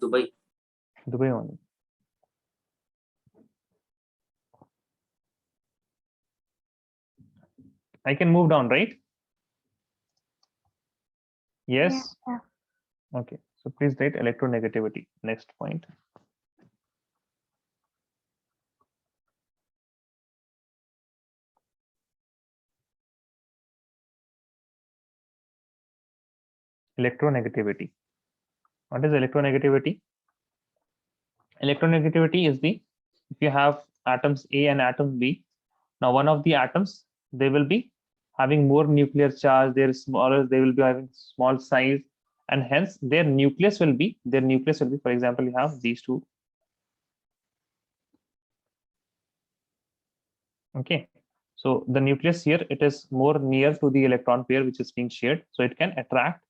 Dubai.
Dubai only. I can move down, right? Yes.
Yes, sir.
Okay. So please write electronegativity. Next point. Electronegativity. What is electronegativity? Electronegativity is the, if you have atoms A and atom B, now one of the atoms, they will be having more nuclear charge, they're smaller, they will be having small size, and hence their nucleus will be, for example, you have these two. Okay. So the nucleus here, it is more near to the electron pair which is being shared, so it can attract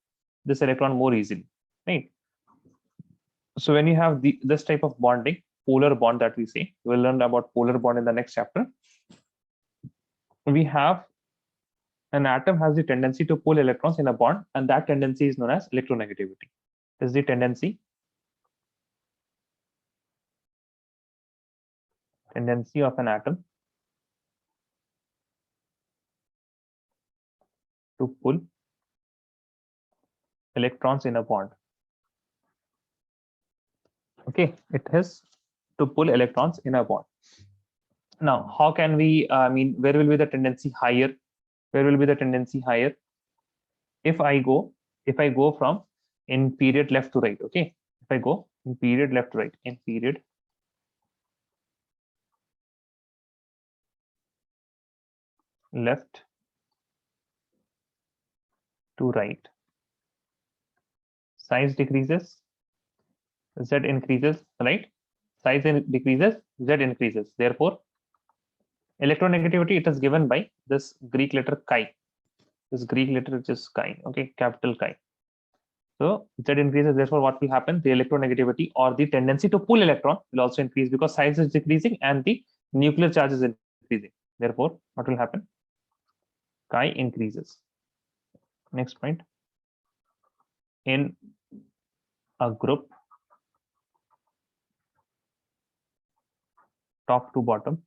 this electron more easily, right? So when you have this type of bonding, polar bond that we say, we'll learn about polar bond in the next chapter. We have an atom has the tendency to pull electrons in a bond, and that tendency is known as electronegativity. This is the tendency of an atom to pull electrons in a bond. Okay, it is to pull electrons in a bond. Now, how can we, where will be the tendency higher? Where will be the tendency higher? If I go from in period left to right, okay? If I go in period left to right, in period left to right, size decreases, Z increases, right? Size decreases, Z increases. Therefore, electronegativity, it is given by this Greek letter chi. This Greek letter which is chi, okay, capital chi. So Z increases, therefore what will happen? The electronegativity or the tendency to pull electron will also increase because size is decreasing and the nuclear charge is increasing. Therefore, what will happen? Chi increases. Next point. In a group, top to bottom,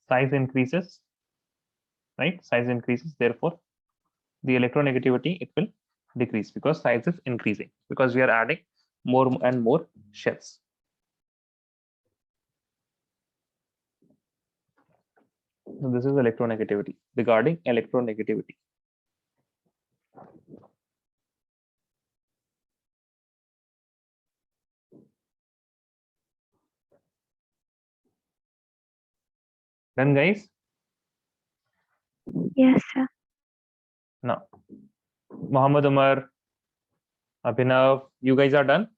size increases, right? Size increases, therefore the electronegativity, it will decrease because size is increasing because we are adding more and more shells. So this is electronegativity. Regarding electronegativity, done, guys?
Yes, sir.
Now, Muhammad Umar, Abhinav, you guys are done?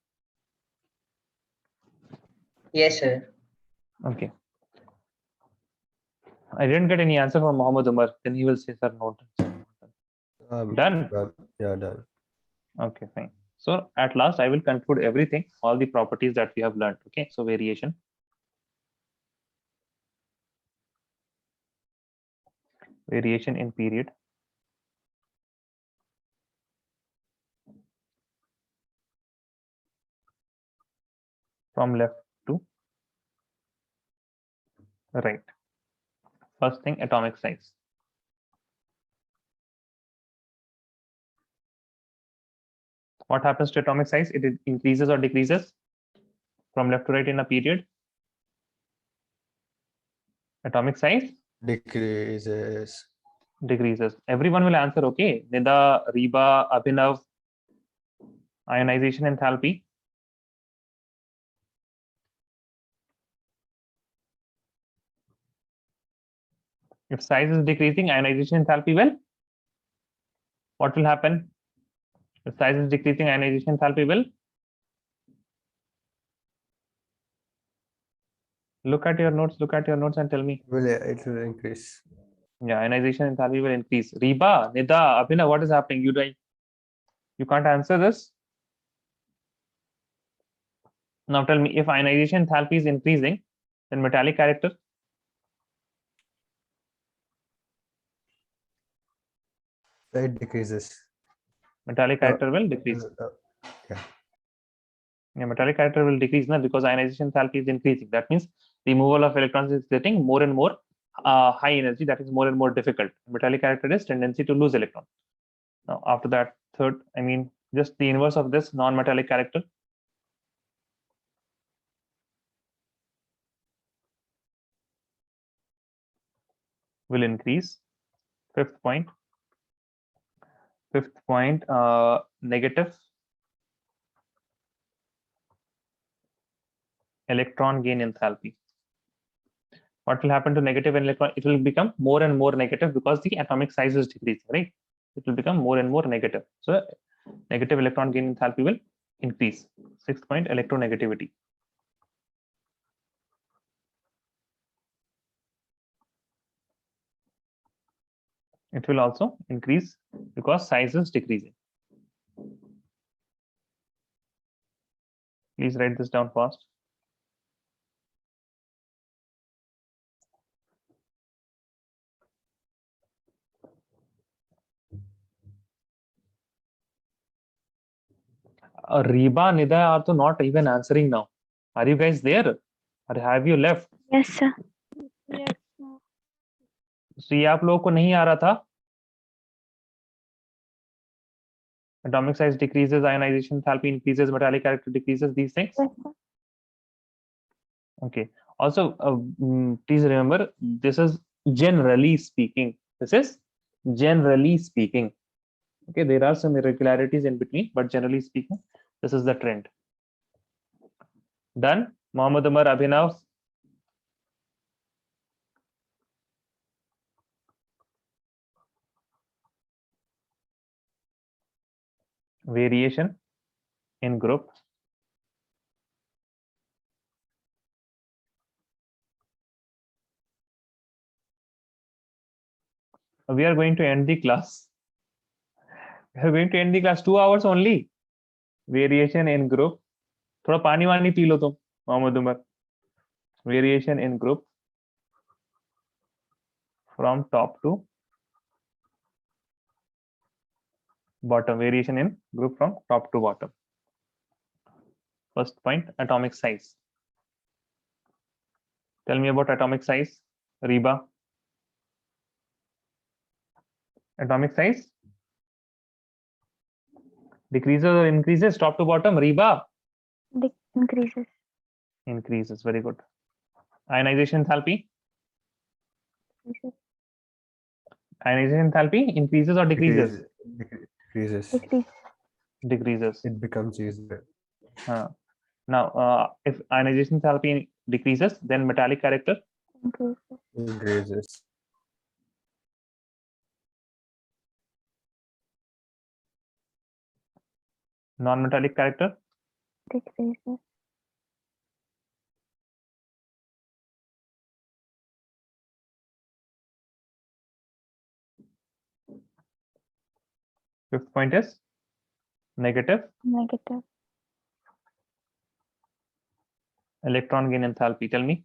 Yes, sir.
Okay. I didn't get any answer from Muhammad Umar. Then he will say, sir, no. Done?
Yeah, done.
Okay, fine. So at last, I will conclude everything, all the properties that we have learned. Okay, so variation. Variation in period. From left to right. First thing, atomic size. What happens to atomic size? It increases or decreases from left to right in a period. Atomic size
Decreases.
decreases. Everyone will answer, okay. Nida, Reba, Abhinav, ionization enthalpy. If size is decreasing, ionization enthalpy will, what will happen? If size is decreasing, ionization enthalpy will, look at your notes and tell me.
It will increase.
Yeah, ionization enthalpy will increase. Reba, Nida, Abhinav, what is happening? You can't answer this. Now tell me, if ionization enthalpy is increasing, then metallic character.
It decreases.
Metallic character will decrease.
Yeah.
Yeah, metallic character will decrease now because ionization enthalpy is increasing. That means removal of electrons is getting more and more high energy. That is more and more difficult. Metallic character is tendency to lose electron. Now after that, third, I mean just the inverse of this, non-metallic character. Will increase. Fifth point, negative electron gain enthalpy. What will happen to negative electron? It will become more and more negative because the atomic size is decreasing, right? It will become more and more negative. So negative electron gain enthalpy will increase. Sixth point, electronegativity. It will also increase because size is decreasing. Please write this down fast. Reba, Nida are also not even answering now. Are you guys there? Or have you left?
Yes, sir.
So ये आप लोगों को नहीं आ रहा था? Atomic size decreases, ionization enthalpy increases, metallic character decreases, these things.
Yes, sir.
Okay. Also, please remember, this is generally speaking. This is generally speaking. Okay, there are some irregularities in between, but generally speaking, this is the trend. Done. Mohammad Umar, Abhinav. variation in group we are going to end the class. We are going to end the class 2 hours only. Variation in group. थोड़ा पानी वानी पी लो तुम Mohammad Umar. Variation in group from top to bottom. Variation in group from top to bottom. First point, atomic size. Tell me about atomic size, Reba. Atomic size decreases or increases top to bottom, Reba?
Increases.
Increases, very good. Ionization enthalpy?
Decreases.
Ionization enthalpy increases or decreases?
Decreases.
Decrease.
Decreases.
It becomes easier.
Now, if ionization enthalpy decreases, then metallic character
Increases.
Increases.
non-metallic character
Decreases.
fifth point is negative
Negative.
electron gain enthalpy. Tell me,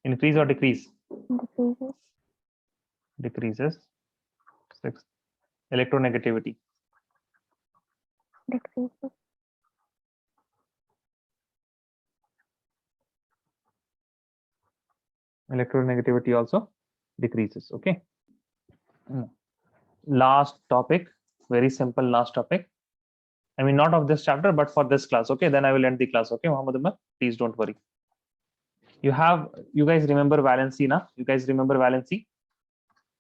increase or decrease?
Decreases.
Decreases. Sixth, electronegativity.
Decreases.
Electronegativity also decreases. Okay. Last topic, very simple last topic. I mean, not of this chapter, but for this class. Okay, then I will end the class. Okay, Muhammad Umar, please don't worry. You guys remember valency, na? You guys remember valency?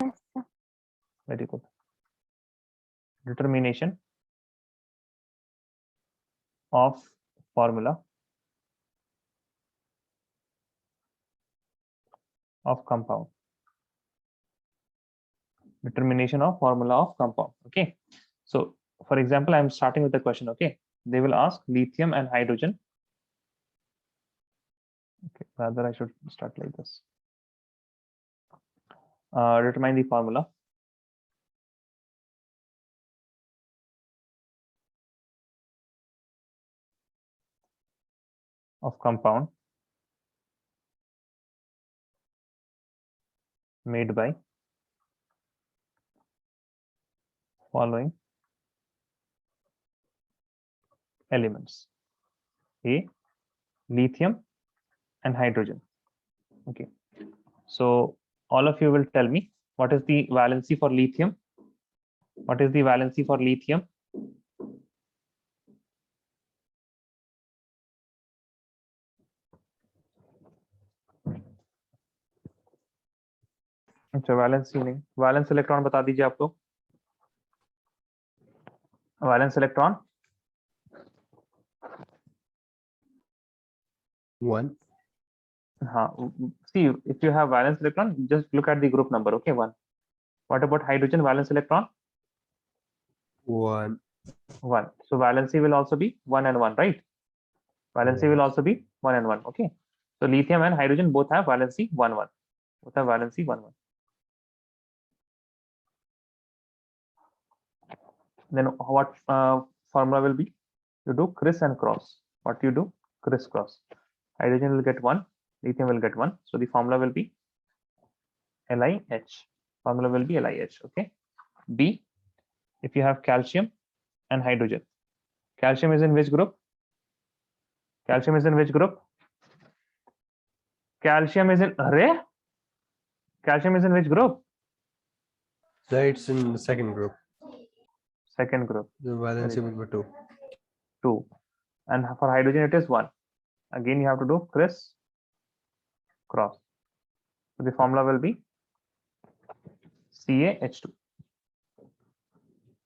Yes, sir.
Very good. Determination of formula of compound. Determination of formula of compound. Okay. So, for example, I'm starting with the question. Okay. They will ask lithium and hydrogen. Okay. Rather, I should start like this. Determine the formula of compound made by following elements: A, lithium and hydrogen. Okay, so all of you will tell me what is the valency for lithium. What is the valency for lithium? अच्छा, valency नहीं, valence electron बता दीजिए आप लोग. Valence electron
1.
हाँ, see, if you have valence electron, just look at the group number. Okay, 1. What about hydrogen valence electron?
1.
1. So valency will also be 1 and 1, right? Valency will also be 1 and 1. Okay, so lithium and hydrogen both have valency 1 1. Both have valency 1 1. Then what formula will be? You do criss and cross. What you do? Crisscross. Hydrogen will get 1, lithium will get 1. So the formula will be LiH. Formula will be LiH. Okay. B, if you have calcium and hydrogen. Calcium is in which group? Calcium is in which group? Calcium is in array. Calcium is in which group?
So it's in the second group.
Second group.
The valency will be 2.
2. And for hydrogen it is 1. Again you have to do criss cross. So the formula will be CaH2.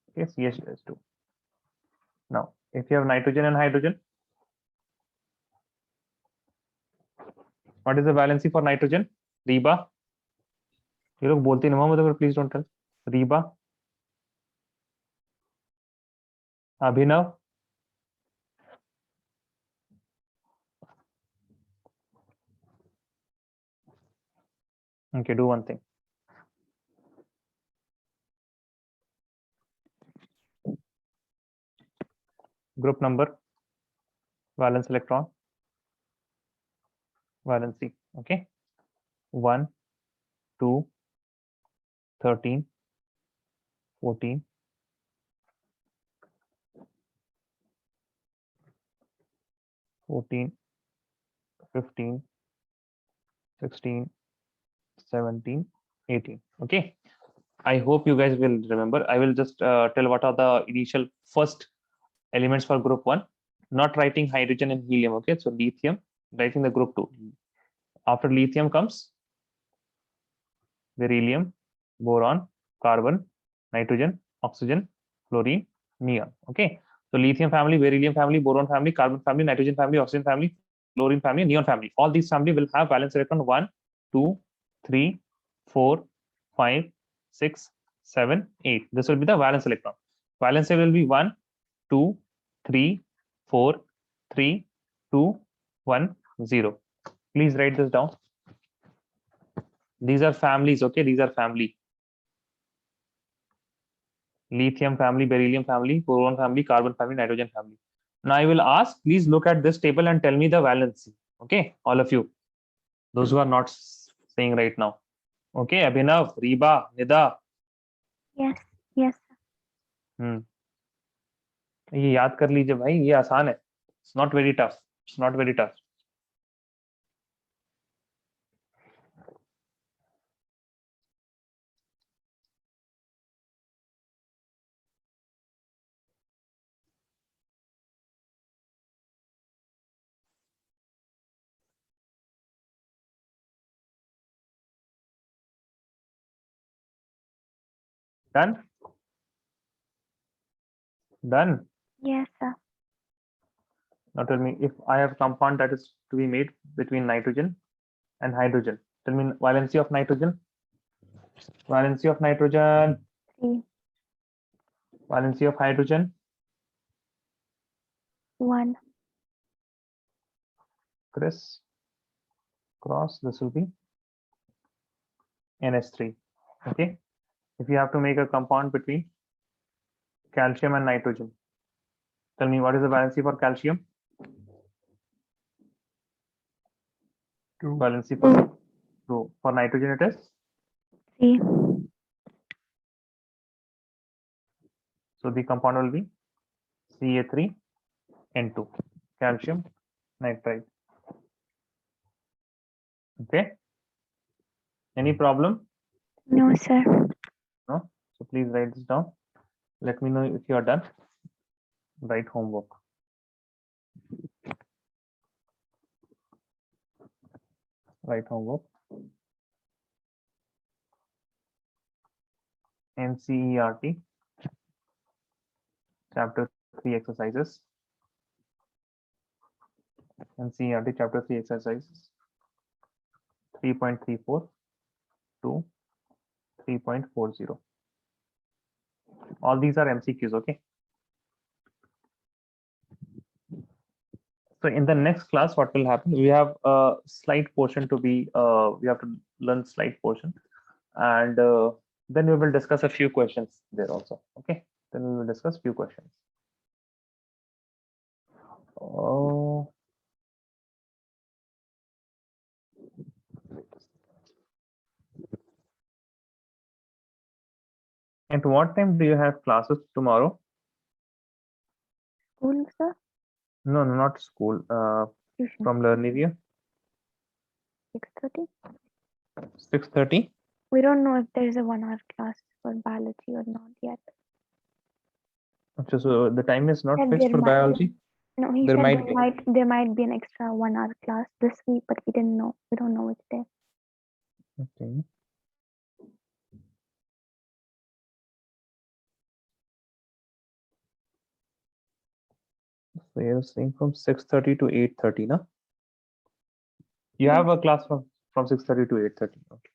Okay, CaH2. Now, if you have nitrogen and hydrogen, what is the valency for nitrogen? Reba. You लोग बोलते नहीं, Mohammed, please don't tell. Reba. Abhinav? Okay, do one thing. Group number, valence electron, valency. Okay. 1, 2, 13, 14, 14, 15, 16, 17, 18. Okay. I hope you guys will remember. I will just tell what are the initial first elements for group 1. Not writing hydrogen and helium. Okay. So lithium, writing the group 2. After lithium comes beryllium, boron, carbon, nitrogen, oxygen, fluorine, neon. Okay. So lithium family, beryllium family, boron family, carbon family, nitrogen family, oxygen family, fluorine family, neon family. All these family will have valence electron 1, 2, 3, 4, 5, 6, 7, 8. This will be the valence electron. Valence will be 1, 2, 3, 4, 3, 2, 1, 0. Please write this down. These are families. Okay. These are family. Lithium family, beryllium family, boron family, carbon family, nitrogen family. Now I will ask, please look at this table and tell me the valency. Okay, all of you. Those who are not saying right now. Okay, Abhinav, Reba, Nida.
Yes. Yes.
ये याद कर लीजिए भाई, ये आसान है. It's not very tough. It's not very tough. Done? Done.
Yes, sir.
Now tell me, if I have compound that is to be made between nitrogen and hydrogen, tell me valency of nitrogen. Valency of nitrogen.
3,
Valency of hydrogen.
1.
Chris, cross, this will be NH3. Okay. If you have to make a compound between calcium and nitrogen, tell me what is the valency for calcium?
2.
Valency for 2. For nitrogen, it is
3.
so the compound will be Ca3N2, calcium nitride. Okay. Any problem?
No, sir.
No. So please write this down. Let me know if you are done. Write homework. Write homework. NCERT chapter 3 exercises. NCERT chapter 3 exercises 3.34 to 3.40. All these are MCQs. Okay. So in the next class, what will happen? We have a slide portion to be, we have to learn slide portion, and then we will discuss a few questions there also. Okay. Then we will discuss few questions. Oh. At what time do you have classes tomorrow?
School, sir.
No, no, not school.
Tuition.
From Learnivia,
6:30.
6:30.
We don't know if there's a 1-hour class for biology or not yet.
So the time is not
Said
fixed
there
for
might be-
biology.
No, he
There
said
might be.
there might be an extra 1-hour class this week, but we didn't know. We don't know which day.
Okay. So you're saying from 6:30 to 8:30, no? You have a class from 6:30 to 8:30. Okay.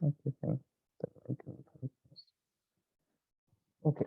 Okay, fine. Okay.